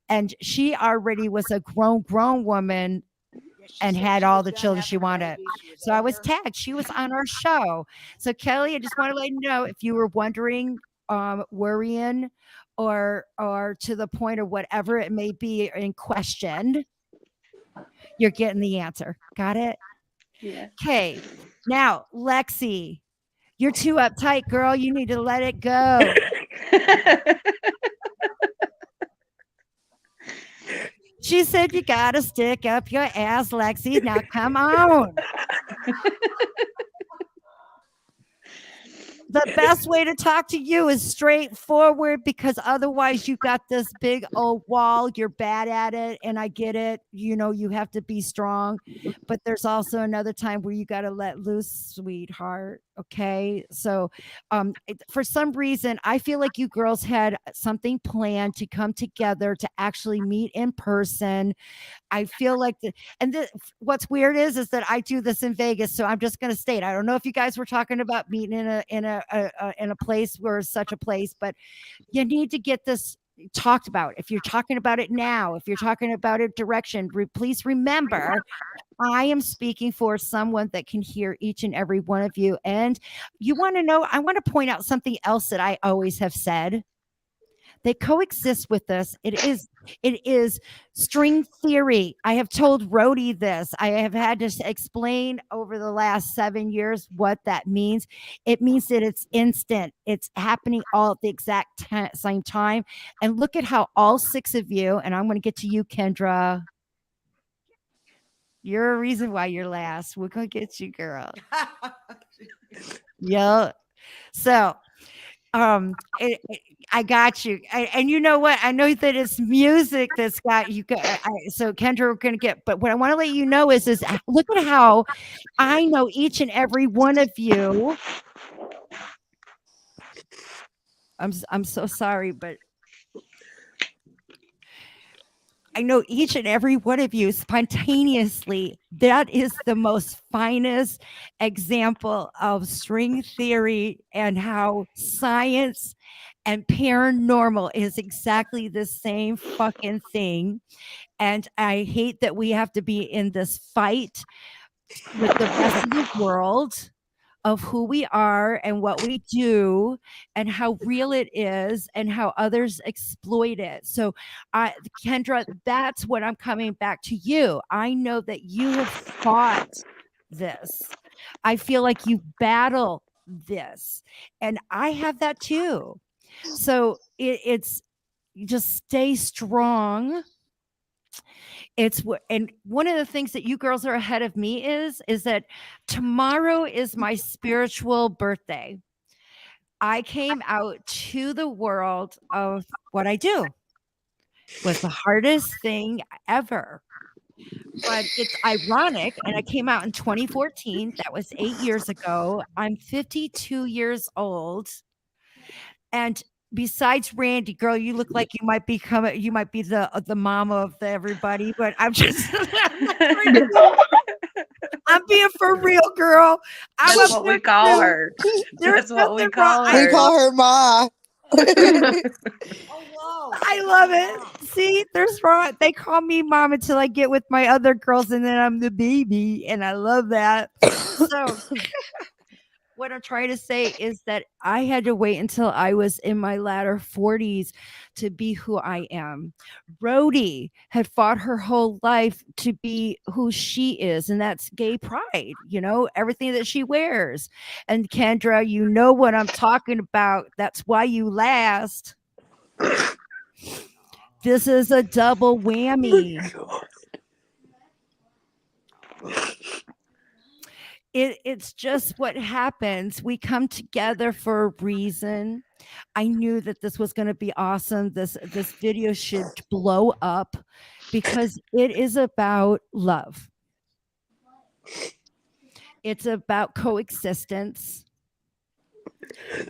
Speaker 2: And she already was a grown woman and had all the children she wanted. So I was tagged. She was on our show. So Kelly, I just want to let you know, if you were wondering, worrying, or to the point of whatever it may be in question, you're getting the answer. Got it?
Speaker 7: Yeah.
Speaker 2: Okay. Now, Lexi, you're too uptight, girl. You need to let it go. She said you gotta stick up your ass, Lexi. Now come on. The best way to talk to you is straightforward, because otherwise you got this big old wall. You're bad at it, and I get it. You know, you have to be strong, but there's also another time where you got to let loose, sweetheart. Okay. So for some reason, I feel like you girls had something planned to come together to actually meet in person. I feel like what's weird is that I do this in Vegas, so I'm just going to state, I don't know if you guys were talking about meeting in a place where such a place, but you need to get this talked about. If you're talking about it now, if you're talking about it direction, please remember, I am speaking for someone that can hear each and every one of you. And you want to know, I want to point out something else that I always have said. They coexist with us. It is string theory. I have told Rhodey this. I have had to explain over the last 7 years what that means. It means that it's instant. It's happening all at the exact same time. And look at how all 6 of you, and I'm going to get to you, Kendra. You're a reason why you're last. We're going to get you, girl. Yeah. So, I got you. And you know what? I know that it's music that's got you. So Kendra, we're going to get, but what I want to let you know is look at how I know each and every one of you. I'm so sorry, but I know each and every one of you spontaneously. That is the most finest example of string theory and how science and paranormal is exactly the same fucking thing. And I hate that we have to be in this fight with the rest of the world of who we are and what we do and how real it is and how others exploit it. So, Kendra, that's what I'm coming back to you. I know that you have fought this. I feel like you battle this, and I have that too. So it's just stay strong. And one of the things that you girls are ahead of me is that tomorrow is my spiritual birthday. I came out to the world of what I do. It was the hardest thing ever. But it's ironic, and I came out in 2014. That was 8 years ago. I'm 52 years old. And besides Randy, girl, you look like you might be the mom of everybody, but I'm just I'm being for real, girl.
Speaker 7: That's what we call her. That's what we call her.
Speaker 4: We call her Ma.
Speaker 2: I love it. See, there's wrong. They call me mom until I get with my other girls, and then I'm the baby, and I love that. So what I'm trying to say is that I had to wait until I was in my latter 40s to be who I am. Rhodey had fought her whole life to be who she is, and that's gay pride, everything that she wears. And Kendra, you know what I'm talking about. That's why you last. This is a double whammy. it's just what happens. We come together for a reason. I knew that this was going to be awesome. This video should blow up because it is about love. It's about coexistence.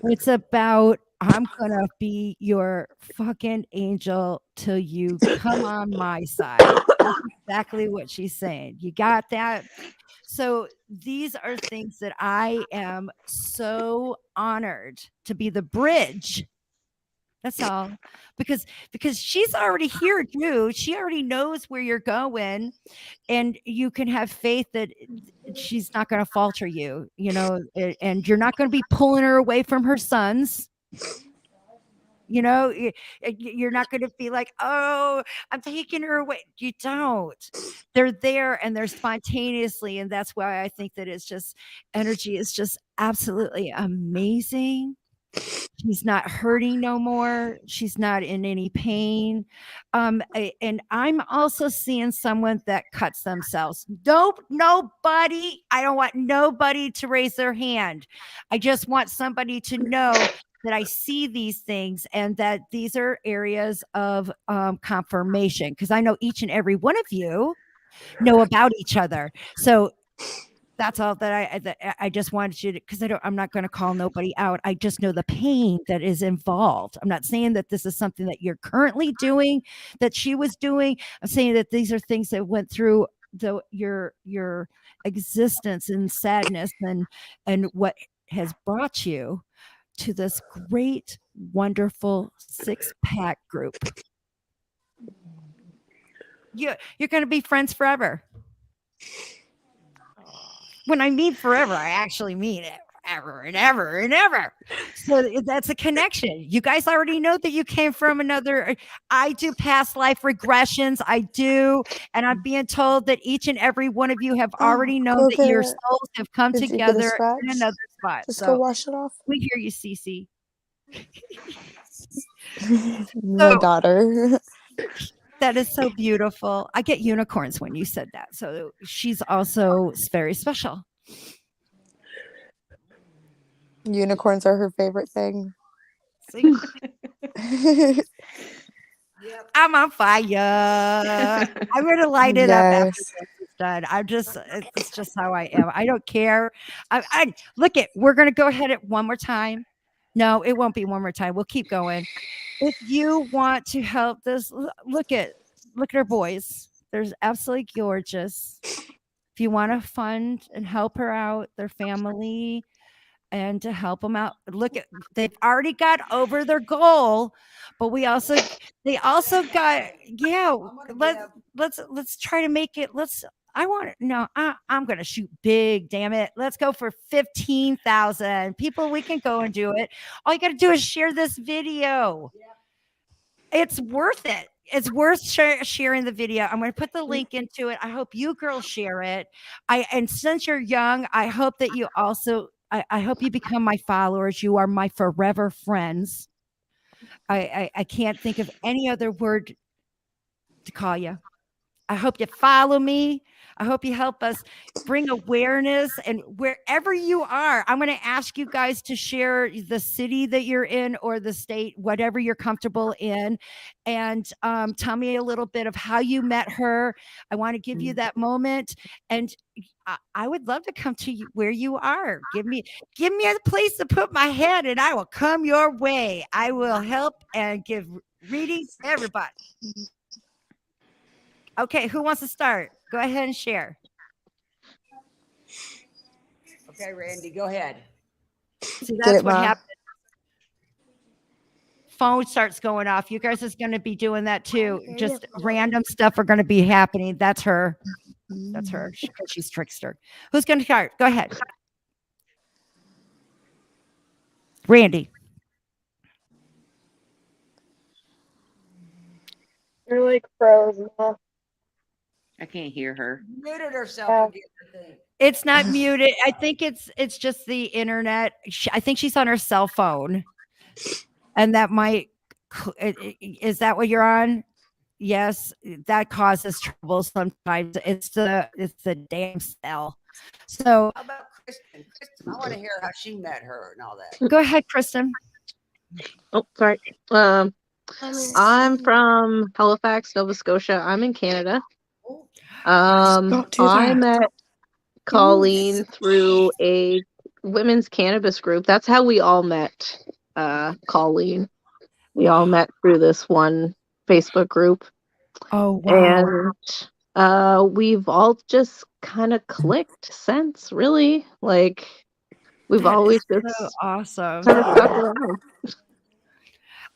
Speaker 2: It's about I'm gonna be your fucking angel till you come on my side. That's exactly what she's saying. You got that? So these are things that I am so honored to be the bridge. That's all. Because she's already here too. She already knows where you're going, and you can have faith that she's not going to falter you, and you're not going to be pulling her away from her sons. You're not going to be like, oh, I'm taking her away. You don't. They're there and they're spontaneously. And that's why I think that it's just energy is just absolutely amazing. She's not hurting no more. She's not in any pain. And I'm also seeing someone that cuts themselves. Nobody. I don't want nobody to raise their hand. I just want somebody to know that I see these things and that these are areas of confirmation, because I know each and every one of you know about each other. So that's all that I just wanted you to, because I'm not going to call nobody out. I just know the pain that is involved. I'm not saying that this is something that you're currently doing, that she was doing. I'm saying that these are things that went through your existence and sadness and what has brought you to this great, wonderful 6-pack group. You're going to be friends forever. When I mean forever, I actually mean it forever and ever and ever. So that's a connection. You guys already know that you came from another. I do past life regressions. I do. And I'm being told that each and every one of you have already known that your souls have come together in another spot.
Speaker 4: Just go wash it off.
Speaker 2: We hear you, Cece.
Speaker 4: My daughter.
Speaker 2: That is so beautiful. I get unicorns when you said that. So she's also very special.
Speaker 4: Unicorns are her favorite thing.
Speaker 2: See? I'm on fire. I'm going to light it up after this is done. It's just how I am. I don't care. Look it. We're going to go ahead at one more time. No, it won't be one more time. We'll keep going. If you want to help this, look at her boys. They're absolutely gorgeous. If you want to fund and help her out, their family, and to help them out, they've already got over their goal, but they also got, let's try to make it. I'm going to shoot big. Damn it. Let's go for 15,000 people. We can go and do it. All you got to do is share this video. It's worth it. It's worth sharing the video. I'm going to put the link into it. I hope you girls share it. And since you're young, I hope that you also, I hope you become my followers. You are my forever friends. I can't think of any other word to call you. I hope you follow me. I hope you help us bring awareness, and wherever you are, I'm going to ask you guys to share the city that you're in or the state, whatever you're comfortable in, and tell me a little bit of how you met her. I want to give you that moment, and I would love to come to you where you are. Give me a place to put my head, and I will come your way. I will help and give readings to everybody. Okay, who wants to start? Go ahead and share.
Speaker 3: Okay, Randy, go ahead.
Speaker 2: See, that's what happens. Phone starts going off. You guys is going to be doing that too. Just random stuff are going to be happening. That's her. That's her. She's trickster. Who's going to start? Go ahead. Randy.
Speaker 10: You're like frozen.
Speaker 7: I can't hear her.
Speaker 3: Muted herself.
Speaker 2: It's not muted. I think it's just the internet. I think she's on her cell phone, and that might. Is that what you're on? Yes, that causes trouble sometimes. It's the damn cell. So
Speaker 3: Kristen, I want to hear how she met her and all that.
Speaker 2: Go ahead, Kristen.
Speaker 5: Oh, sorry. I'm from Halifax, Nova Scotia. I'm in Canada.
Speaker 10: Don't do
Speaker 5: I
Speaker 10: that.
Speaker 5: met Colleen through a women's cannabis group. That's how we all met. Colleen. We all met through this one Facebook group.
Speaker 2: Oh, wow.
Speaker 5: And we've all just kind of clicked since, really. Like, we've
Speaker 2: That
Speaker 5: always
Speaker 2: is
Speaker 5: just
Speaker 2: so awesome.
Speaker 5: kind of stuck around.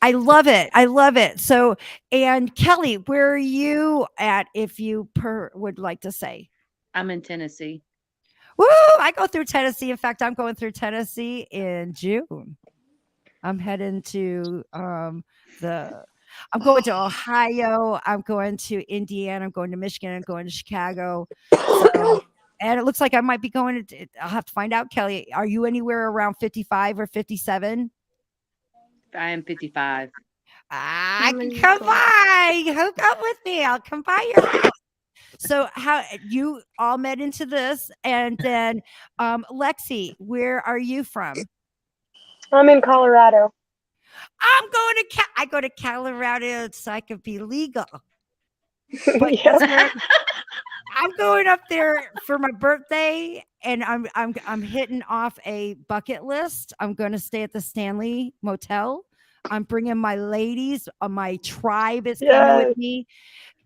Speaker 2: I love it. I love it. So, and Kelly, where are you at if you would like to say?
Speaker 7: I'm in Tennessee.
Speaker 2: Woo! I go through Tennessee. In fact, I'm going through Tennessee in June. I'm heading to I'm going to Ohio. I'm going to Indiana. I'm going to Michigan. I'm going to Chicago. So, and it looks like I might be going to, I'll have to find out, Kelly. Are you anywhere around 55 or 57?
Speaker 7: I am 55.
Speaker 2: I can come by. Hook up with me. I'll come by your house. So how you all met into this, and then Lexi, where are you from?
Speaker 10: I'm in Colorado.
Speaker 2: I'm going to I go to Colorado so I could be legal. But
Speaker 10: Yeah.
Speaker 2: I'm going up there for my birthday, and I'm hitting off a bucket list. I'm going to stay at the Stanley Motel. I'm bringing my ladies. My tribe is coming with me.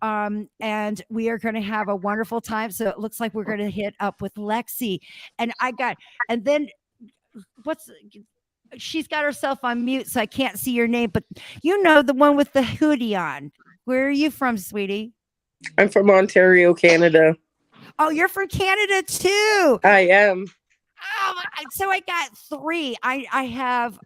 Speaker 2: And we are going to have a wonderful time. So it looks like we're going to hit up with Lexi. And then she's got herself on mute, so I can't see your name, but you know, the one with the hoodie on. Where are you from, sweetie?
Speaker 9: I'm from Ontario, Canada.
Speaker 2: Oh, you're from Canada too.
Speaker 9: I am.
Speaker 2: Oh, so I got three. I have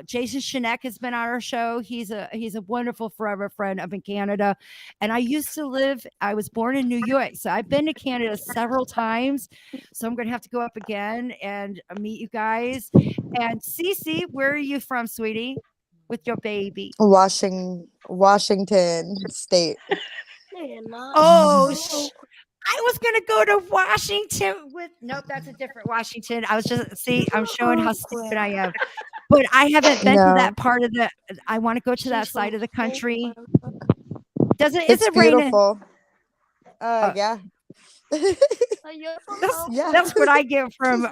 Speaker 2: Jason Shinek has been on our show. He's a wonderful forever friend up in Canada. And I was born in New York. So I've been to Canada several times. So I'm going to have to go up again and meet you guys. And Cece, where are you from, sweetie? With your baby?
Speaker 4: Washington State.
Speaker 2: Oh, I was going to go to Washington nope, that's a different Washington. I'm showing how stupid I am. But I haven't been to that part of I want to go to that side of the country. Is it
Speaker 4: beautiful?
Speaker 2: raining?
Speaker 4: Yeah.
Speaker 2: That's what I get from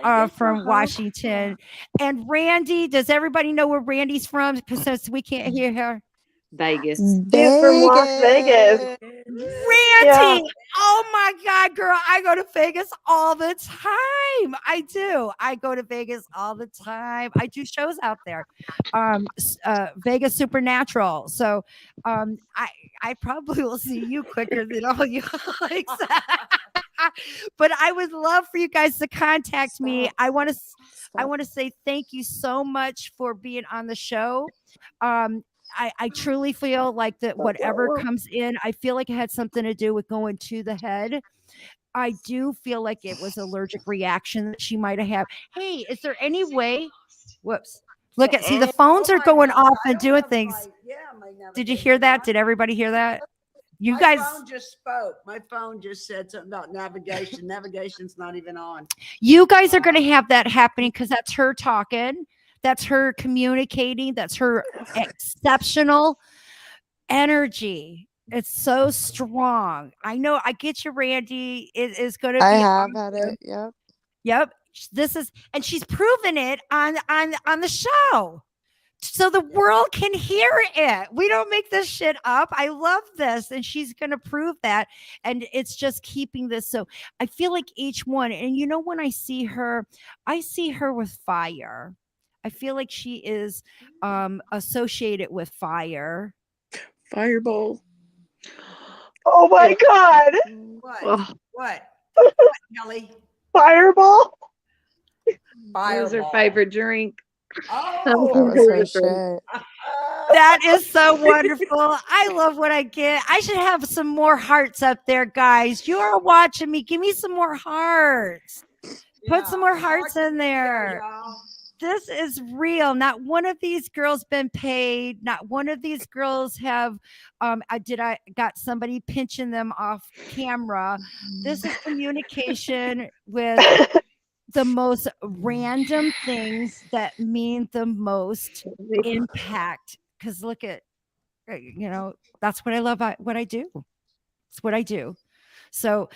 Speaker 2: Washington. And Randy, does everybody know where Randy's from? Because since we can't hear her.
Speaker 7: Vegas.
Speaker 10: He's from Las Vegas.
Speaker 2: Randy,
Speaker 10: Yeah.
Speaker 2: oh my God, girl, I go to Vegas all the time. I do. I go to Vegas all the time. I do shows out there. Vegas Supernatural. So I probably will see you quicker than all you like. But I would love for you guys to contact me. I want to say thank you so much for being on the show. I truly feel like that whatever comes in, I feel like it had something to do with going to the head. I do feel like it was allergic reaction that she might have had. Hey, is there any way? Whoops. Look see the phones are going off and doing things. Did you hear that? Did everybody hear that?
Speaker 3: My phone just spoke. My phone just said something about navigation. Navigation's not even on.
Speaker 2: You guys are going to have that happening because that's her talking. That's her communicating. That's her exceptional energy. It's so strong. I know. I get you, Randy. It is going to be.
Speaker 4: I have had it. Yep.
Speaker 2: Yep. And she's proven it on the show. So the world can hear it. We don't make this shit up. I love this. And she's going to prove that. And it's just keeping this. So I feel like each one, and you know, when I see her with fire. I feel like she is associated with fire.
Speaker 9: Fireball.
Speaker 10: Oh my God.
Speaker 3: What? Kelly?
Speaker 10: Fireball?
Speaker 7: What was her favorite drink?
Speaker 3: Oh,
Speaker 4: That was her shit.
Speaker 2: That is so wonderful. I love what I get. I should have some more hearts up there, guys. You are watching me. Give me some more hearts. Put some more hearts in there. This is real. Not one of these girls been paid. Not one of these girls have I got somebody pinching them off camera. This is communication with the most random things that mean the most impact. Because look at, that's what I love about what I do. It's what I do. So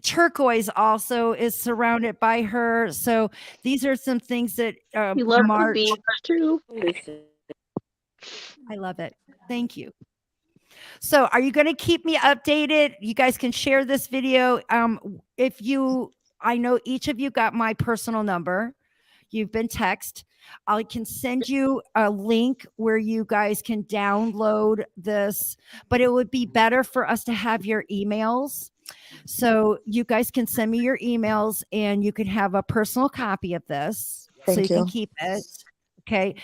Speaker 2: turquoise also is surrounded by her. So these are some things that
Speaker 5: You love the
Speaker 2: March.
Speaker 5: beach too.
Speaker 2: I love it. Thank you. So are you going to keep me updated? You guys can share this video. I know each of you got my personal number. You've been text. I can send you a link where you guys can download this, but it would be better for us to have your emails. So you guys can send me your emails and you can have a personal copy of this. So you can keep it. Okay.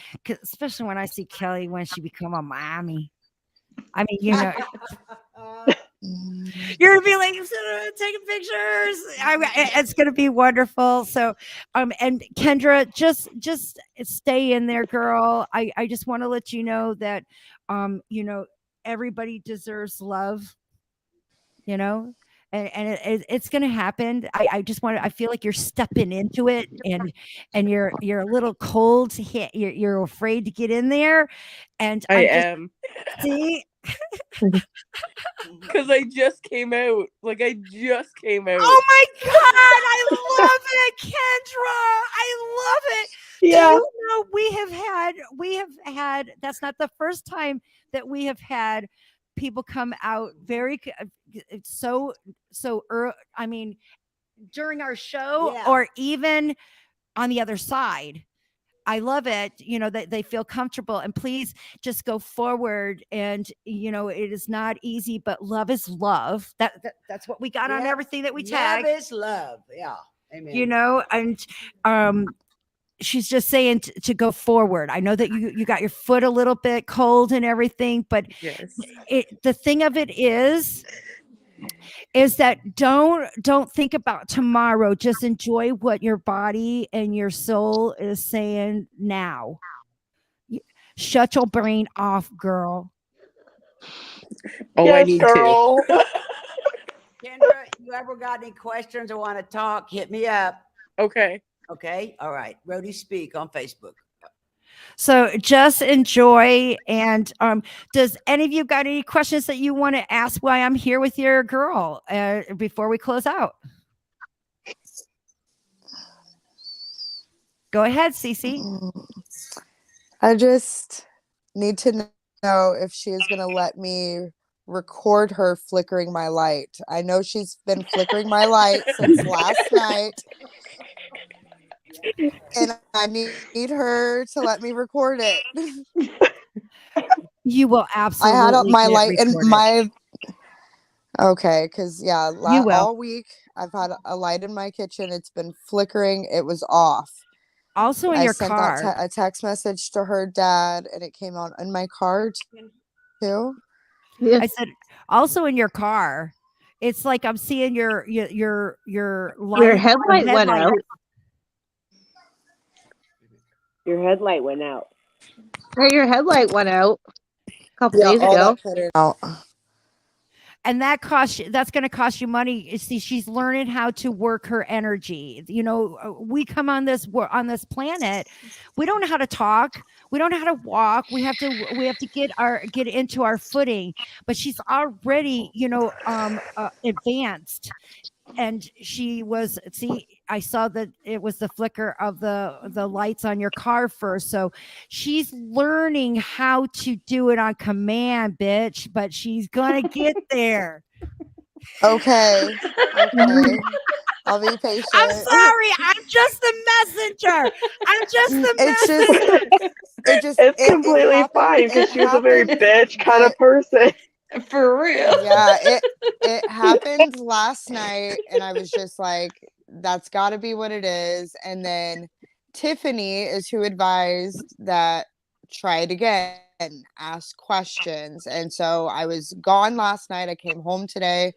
Speaker 2: Especially when I see Kelly when she become a mommy. I mean, you're gonna be like taking pictures. It's gonna be wonderful. So, and Kendra, just stay in there, girl. I just want to let you know that, everybody deserves love. And it's gonna happen. I just want to. I feel like you're stepping into it, and you're a little cold to hit. You're afraid to get in there, and
Speaker 9: I am.
Speaker 2: See.
Speaker 9: Because I just came out. Like, I just came out.
Speaker 2: Oh my God. I love it, Kendra. I love it.
Speaker 10: Yeah.
Speaker 2: Do you know we have had, that's not the first time that we have had people come out I mean, during our show or even on the other side. I love it, that they feel comfortable, and please just go forward. And, it is not easy, but love is love. That's what we got on everything that we tag.
Speaker 3: Love is love. Yeah. Amen.
Speaker 2: And she's just saying to go forward. I know that you got your foot a little bit cold and everything, but
Speaker 9: yes.
Speaker 2: The thing of it is that don't think about tomorrow. Just enjoy what your body and your soul is saying now. Shut your brain off, girl.
Speaker 9: Oh,
Speaker 10: yes,
Speaker 9: I need
Speaker 10: girl.
Speaker 9: to.
Speaker 3: Kendra, you ever got any questions or want to talk? Hit me up.
Speaker 9: Okay.
Speaker 3: Okay. All right. Rhodey Speak on Facebook.
Speaker 2: So just enjoy. And does any of you got any questions that you want to ask while I'm here with your girl before we close out? Go ahead, Cece.
Speaker 4: I just need to know if she is going to let me record her flickering my light. I know she's been flickering my light since last night. And I need her to let me record it.
Speaker 2: You will absolutely.
Speaker 4: I had my light in
Speaker 2: recorded.
Speaker 4: my. Okay, because
Speaker 2: You will.
Speaker 4: all week I've had a light in my kitchen. It's been flickering. It was off.
Speaker 2: Also in your car.
Speaker 4: I sent a text message to her dad, and it came out in my car too.
Speaker 2: Yeah. I said also in your car. It's like I'm seeing your light.
Speaker 5: Your headlight went out.
Speaker 6: Your headlight went out.
Speaker 5: Or your headlight went out a couple days ago.
Speaker 2: And that's going to cost you money. You see, she's learning how to work her energy. We come on this planet. We don't know how to talk. We don't know how to walk. We have to get into our footing. But she's already, advanced. And she was, I saw that it was the flicker of the lights on your car first. So she's learning how to do it on command, bitch, but she's going to get there.
Speaker 4: Okay. I'll be patient.
Speaker 2: I'm sorry. I'm just the messenger.
Speaker 10: It's completely fine because she was a very bitch kind of person.
Speaker 7: For real.
Speaker 4: Yeah, it happened last night, and I was just like, that's got to be what it is. And then Tiffany is who advised that try it again, ask questions. And so I was gone last night. I came home today,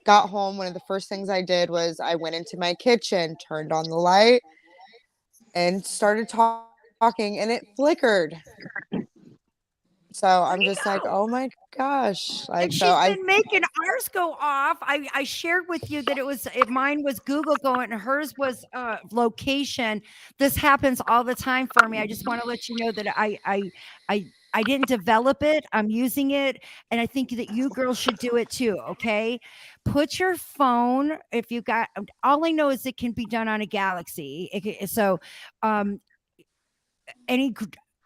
Speaker 4: got home. One of the first things I did was I went into my kitchen, turned on the light, and started talking, and it flickered. So I'm just like, oh my gosh. Like,
Speaker 2: And
Speaker 4: so
Speaker 2: she's
Speaker 4: I,
Speaker 2: been making ours go off. I shared with you that mine was Google going and hers was location. This happens all the time for me. I just want to let you know that I didn't develop it. I'm using it, and I think that you girls should do it too. Okay, put your phone if you got. All I know is it can be done on a Galaxy. So, any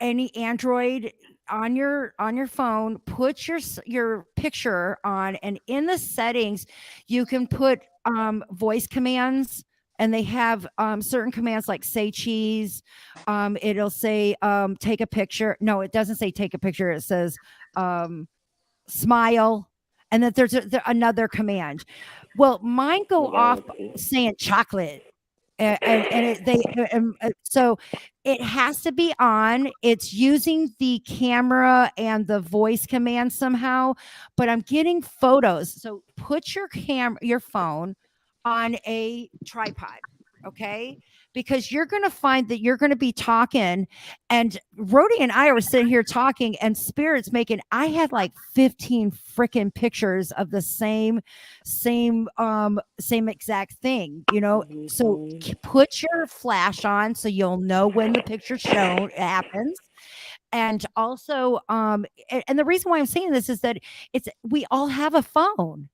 Speaker 2: any Android on your phone, put your picture on, and in the settings you can put voice commands, and they have certain commands like say cheese. It'll say take a picture. No, it doesn't say take a picture. It says smile, and that there's another command. Well, mine go off saying chocolate, so it has to be on. It's using the camera and the voice command somehow, but I'm getting photos. So put your phone on a tripod, okay? Because you're going to find that you're going to be talking, and Rhodey and I were sitting here talking, and Spirit's making. I had like 15 freaking pictures of the same exact thing, So put your flash on so you'll know when the picture shown happens. And also, and the reason why I'm saying this is that we all have a phone.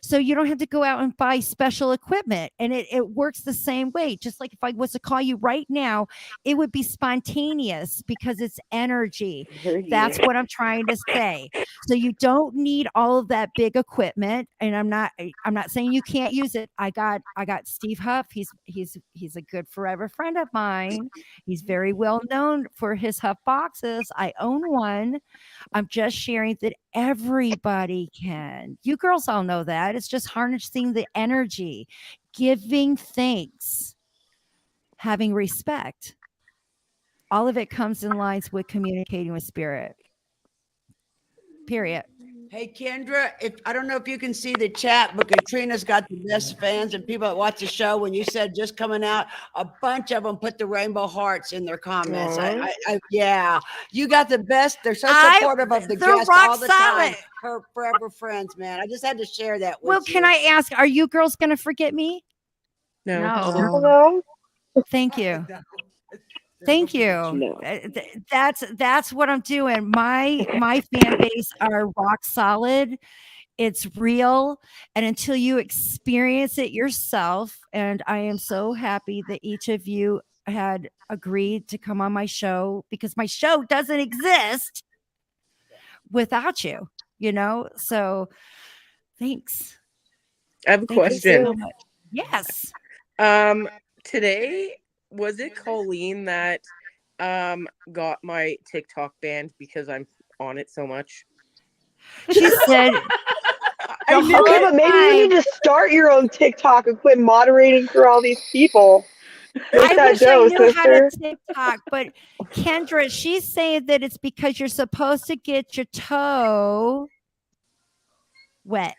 Speaker 2: So you don't have to go out and buy special equipment. And it works the same way. Just like if I was to call you right now, it would be spontaneous because it's energy. That's what I'm trying to say. So you don't need all of that big equipment. And I'm not saying you can't use it. I got Steve Huff. He's a good forever friend of mine. He's very well known for his Huff boxes. I own one. I'm just sharing that everybody can. You girls all know that. It's just harnessing the energy, giving thanks, having respect. All of it comes in lines with communicating with spirit. Period.
Speaker 3: Hey, Kendra, I don't know if you can see the chat, but Katrina's got the best fans and people that watch the show. When you said just coming out, a bunch of them put the rainbow hearts in their comments. Yeah, you got the best. They're so supportive of the guests all the time. Her forever friends, man. I just had to share that with you.
Speaker 2: Can I ask, are you girls going to forget me?
Speaker 9: No.
Speaker 10: Hello?
Speaker 2: Thank you. Thank you.
Speaker 10: No.
Speaker 2: That's what I'm doing. My fan base are rock solid. It's real. And until you experience it yourself, and I am so happy that each of you had agreed to come on my show, because my show doesn't exist without you, So thanks.
Speaker 9: I have a question.
Speaker 2: So much. Yes.
Speaker 9: Today, was it Colleen that got my TikTok banned because I'm on it so much?
Speaker 2: She said
Speaker 10: Okay, but maybe you need to start your own TikTok and quit moderating for all these people.
Speaker 2: I wish I knew how to TikTok, but Kendra, she's saying that it's because you're supposed to get your toe wet.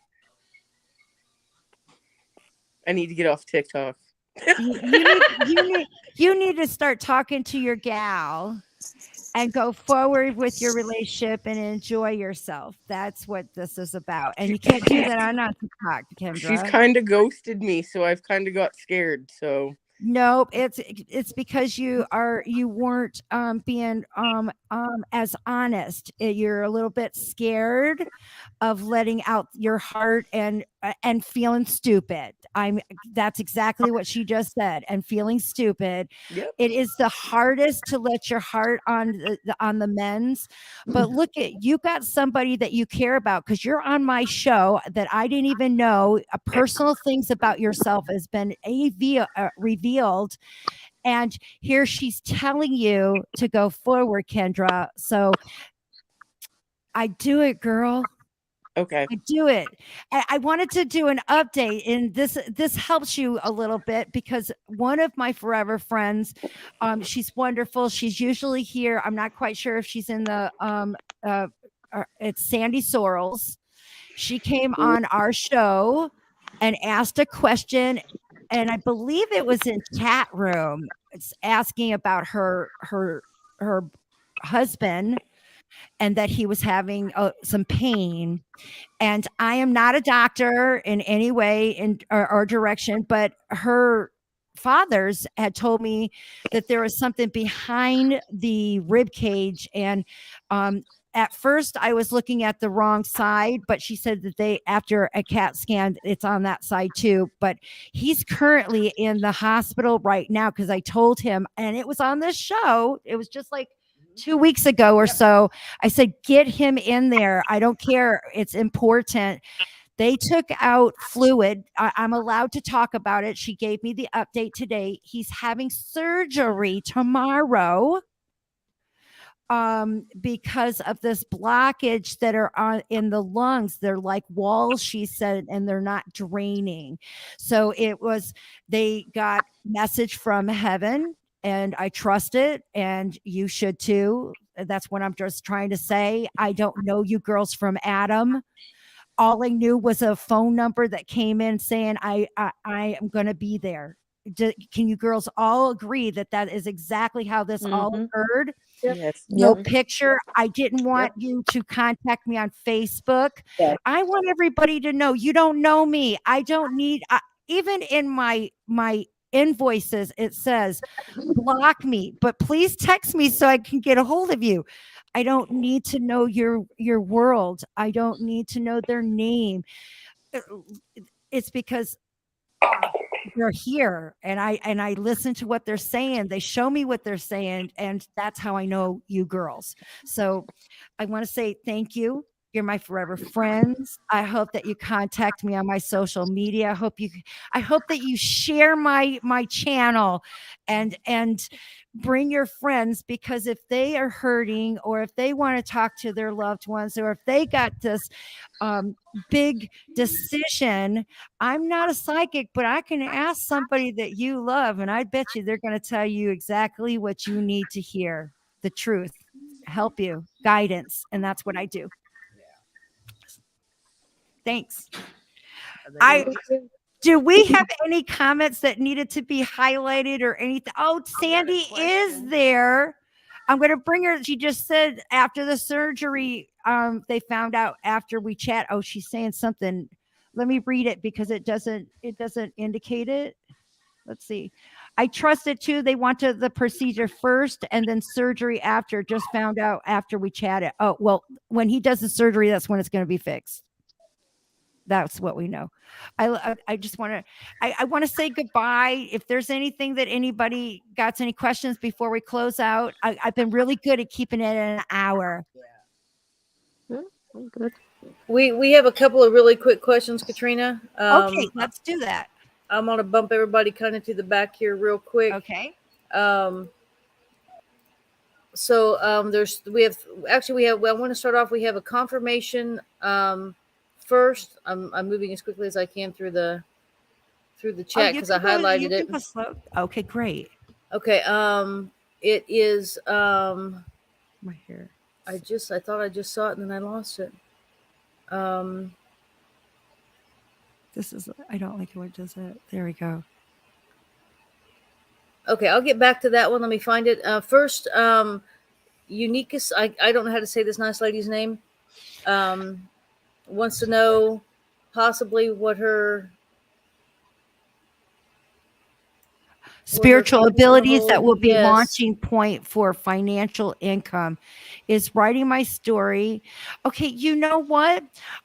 Speaker 9: I need to get off TikTok.
Speaker 2: You need to start talking to your gal and go forward with your relationship and enjoy yourself. That's what this is about. And you can't do that on TikTok, Kendra.
Speaker 9: She's kind of ghosted me, so I've kind of got scared. So
Speaker 2: nope, it's because you weren't being as honest. You're a little bit scared of letting out your heart and feeling stupid. That's exactly what she just said. And feeling stupid.
Speaker 9: Yep.
Speaker 2: It is the hardest to let your heart on the men's. But look you got somebody that you care about, because you're on my show that I didn't even know. Personal things about yourself has been revealed. And here she's telling you to go forward, Kendra. So I do it, girl.
Speaker 9: Okay.
Speaker 2: I do it. And I wanted to do an update, and this helps you a little bit, because one of my forever friends, she's wonderful. She's usually here. I'm not quite sure if she's in the it's Sandy Sorrells. She came on our show and asked a question, and I believe it was in chat room. It's asking about her husband, and that he was having some pain. And I am not a doctor in any way or direction, but her fathers had told me that there was something behind the rib cage. And at first I was looking at the wrong side, but she said that after a CAT scan, it's on that side too. But he's currently in the hospital right now because I told him, and it was on this show. It was just like 2 weeks ago or so. I said, get him in there. I don't care. It's important. They took out fluid. I'm allowed to talk about it. She gave me the update today. He's having surgery tomorrow because of this blockage that are in the lungs. They're like walls, she said, and they're not draining. So they got message from heaven, and I trust it, and you should too. That's what I'm just trying to say. I don't know you girls from Adam. All I knew was a phone number that came in saying, I am going to be there. Can you girls all agree that is exactly how this all occurred?
Speaker 9: Yes.
Speaker 2: No picture. I didn't want you to contact me on Facebook.
Speaker 9: Yes.
Speaker 2: I want everybody to know you don't know me. I don't need, even in my invoices, it says block me, but please text me so I can get a hold of you. I don't need to know your world. I don't need to know their name. It's because they're here, and I listen to what they're saying. They show me what they're saying, and that's how I know you girls. So I want to say thank you. You're my forever friends. I hope that you contact me on my social media. I hope that you share my channel and bring your friends, because if they are hurting, or if they want to talk to their loved ones, or if they got this big decision, I'm not a psychic, but I can ask somebody that you love, and I bet you they're going to tell you exactly what you need to hear, the truth, help you, guidance, and that's what I do. Thanks. Do we have any comments that needed to be highlighted or anything? Oh, Sandy is there. I'm going to bring her. She just said after the surgery, they found out after we chat. Oh, she's saying something. Let me read it because it doesn't indicate it. Let's see. I trust it too. They wanted the procedure first and then surgery after. Just found out after we chatted. Oh, well, when he does the surgery, that's when it's going to be fixed. That's what we know. I just want to, I want to say goodbye. If there's anything that anybody got any questions before we close out, I've been really good at keeping it in an hour.
Speaker 8: Good. We have a couple of really quick questions, Katrina.
Speaker 2: Okay, let's do that.
Speaker 8: I'm going to bump everybody kind of to the back here real quick.
Speaker 2: Okay.
Speaker 8: So I want to start off. We have a confirmation. First, I'm moving as quickly as I can through the chat because I highlighted it.
Speaker 2: Okay, great.
Speaker 8: Okay. It is
Speaker 2: right here.
Speaker 8: I thought I just saw it and then I lost it.
Speaker 2: This is, I don't like what does it. There we go.
Speaker 8: Okay, I'll get back to that one. Let me find it. First, Uniquus, I don't know how to say this nice lady's name. Wants to know possibly what her
Speaker 2: spiritual abilities that will be launching point for financial income is writing my story. Okay, you know what?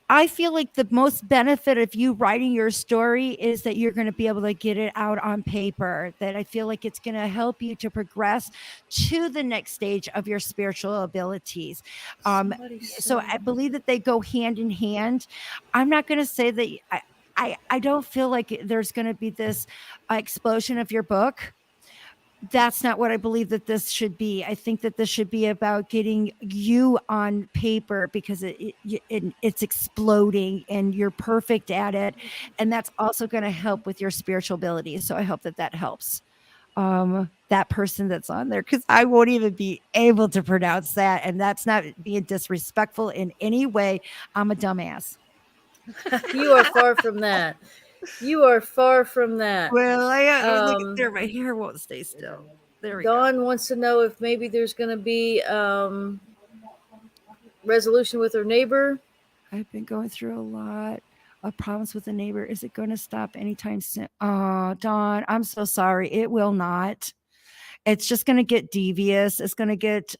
Speaker 2: I feel like the most benefit of you writing your story is that you're going to be able to get it out on paper. That I feel like it's going to help you to progress to the next stage of your spiritual abilities. So I believe that they go hand in hand. I'm not going to say that I don't feel like there's going to be this explosion of your book. That's not what I believe that this should be. I think that this should be about getting you on paper because it's exploding and you're perfect at it. And that's also going to help with your spiritual ability. So I hope that helps that person that's on there, because I won't even be able to pronounce that. And that's not being disrespectful in any way. I'm a dumbass.
Speaker 8: You are far from that. You are far from that.
Speaker 2: Well, look there, my hair won't stay still. There we go.
Speaker 8: Dawn wants to know if maybe there's going to be resolution with her neighbor.
Speaker 2: I've been going through a lot of problems with the neighbor. Is it going to stop anytime soon? Oh, Dawn, I'm so sorry. It will not. It's just going to get devious. It's going to get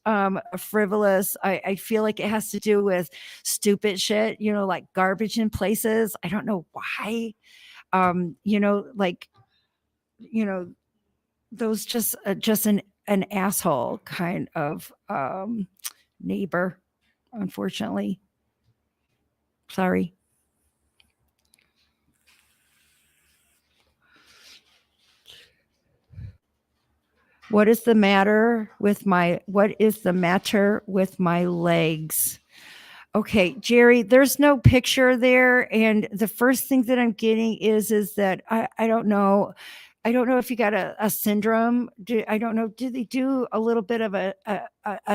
Speaker 2: frivolous. I feel like it has to do with stupid shit, like garbage in places. I don't know why. Those just an asshole kind of neighbor, unfortunately. Sorry. What is the matter with my legs? Okay, Jerry, there's no picture there. And the first thing that I'm getting is that I don't know. I don't know if you got a syndrome. I don't know. Do they do a little bit of a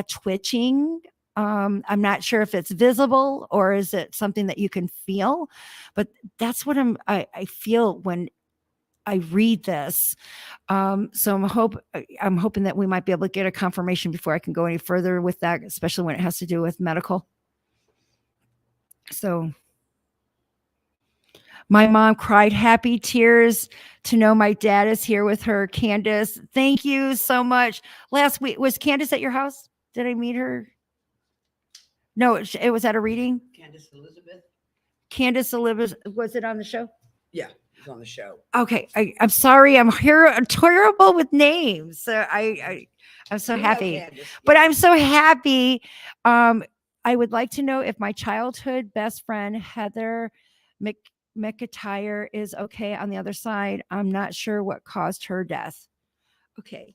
Speaker 2: twitching? I'm not sure if it's visible or is it something that you can feel, but that's what I feel when I read this. So I'm hoping that we might be able to get a confirmation before I can go any further with that, especially when it has to do with medical. So my mom cried happy tears to know my dad is here with her. Candace, thank you so much. Last week, was Candace at your house? Did I meet her? No, it was at a reading. Candace Elizabeth, was it on the show?
Speaker 3: Yeah, it's on the show.
Speaker 2: Okay, I'm sorry. I'm terrible with names. So I'm so happy, but I'm so happy. I would like to know if my childhood best friend Heather McIntyre is okay on the other side. I'm not sure what caused her death. Okay.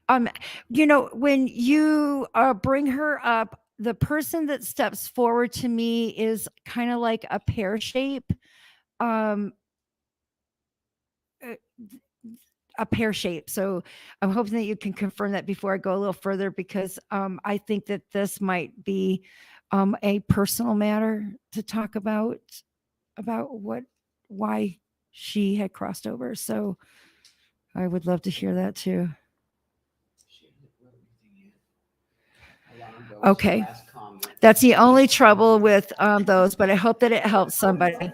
Speaker 2: When you bring her up, the person that steps forward to me is kind of like a pear shape. A pear shape. So I'm hoping that you can confirm that before I go a little further, because I think that this might be a personal matter to talk about why she had crossed over. So I would love to hear that too. Okay. That's the only trouble with those, but I hope that it helps somebody.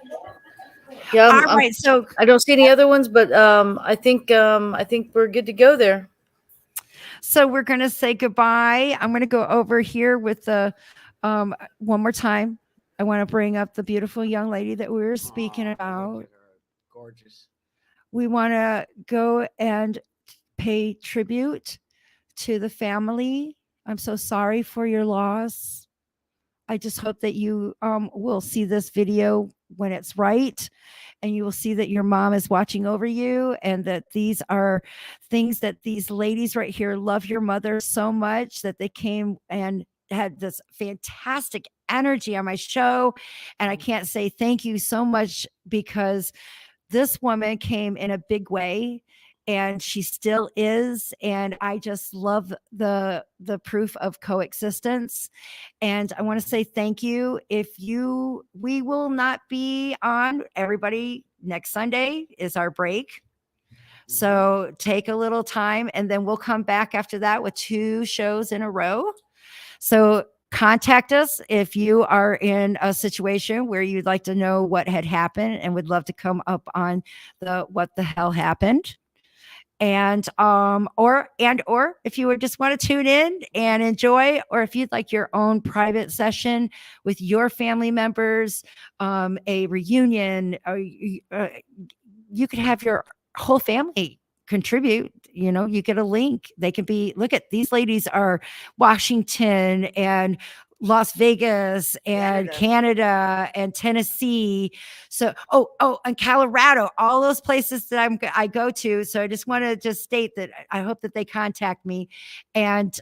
Speaker 8: Yeah.
Speaker 2: All right. So
Speaker 8: I don't see any other ones, but I think we're good to go there.
Speaker 2: So we're going to say goodbye. I'm going to go over here with the one more time. I want to bring up the beautiful young lady that we were speaking about.
Speaker 3: Gorgeous.
Speaker 2: We want to go and pay tribute to the family. I'm so sorry for your loss. I just hope that you will see this video when it's right, and you will see that your mom is watching over you, and that these are things that these ladies right here love your mother so much that they came and had this fantastic energy on my show. And I can't say thank you so much, because this woman came in a big way, and she still is. And I just love the proof of coexistence. And I want to say thank you. We will not be on, everybody. Next Sunday is our break. So take a little time, and then we'll come back after that with 2 shows in a row. So contact us if you are in a situation where you'd like to know what had happened and would love to come up on the what the hell happened. And or if you would just want to tune in and enjoy, or if you'd like your own private session with your family members, a reunion, you could have your whole family contribute. You get a link. They can be, look at these ladies are Washington and Las Vegas and Canada and Tennessee. So, and Colorado, all those places that I go to. So I just want to just state that I hope that they contact me, and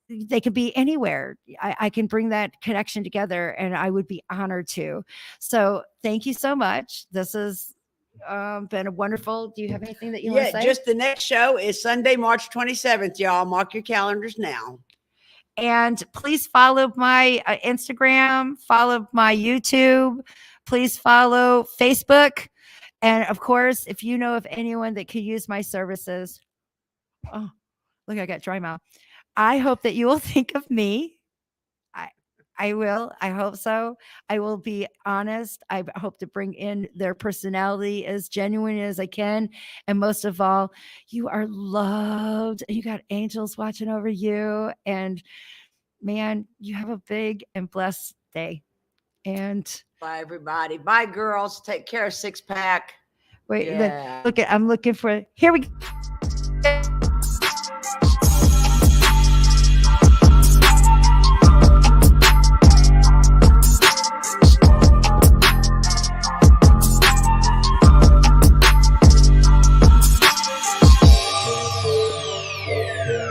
Speaker 2: they could be anywhere. I can bring that connection together, and I would be honored to. So thank you so much. This has been a wonderful. Do you have anything that you want to say?
Speaker 3: Just the next show is Sunday, March 27th. Y'all mark your calendars now.
Speaker 2: And please follow my Instagram, follow my YouTube, please follow Facebook. And of course, if you know of anyone that could use my services, oh, look, I got dry mouth. I hope that you will think of me. I will. I hope so. I will be honest. I hope to bring in their personality as genuine as I can. And most of all, you are loved. You got angels watching over you. And man, you have a big and blessed day. And
Speaker 3: Bye, everybody. Bye, girls. Take care, six pack.
Speaker 2: wait,
Speaker 3: Yeah.
Speaker 2: look at, I'm looking for, here we go.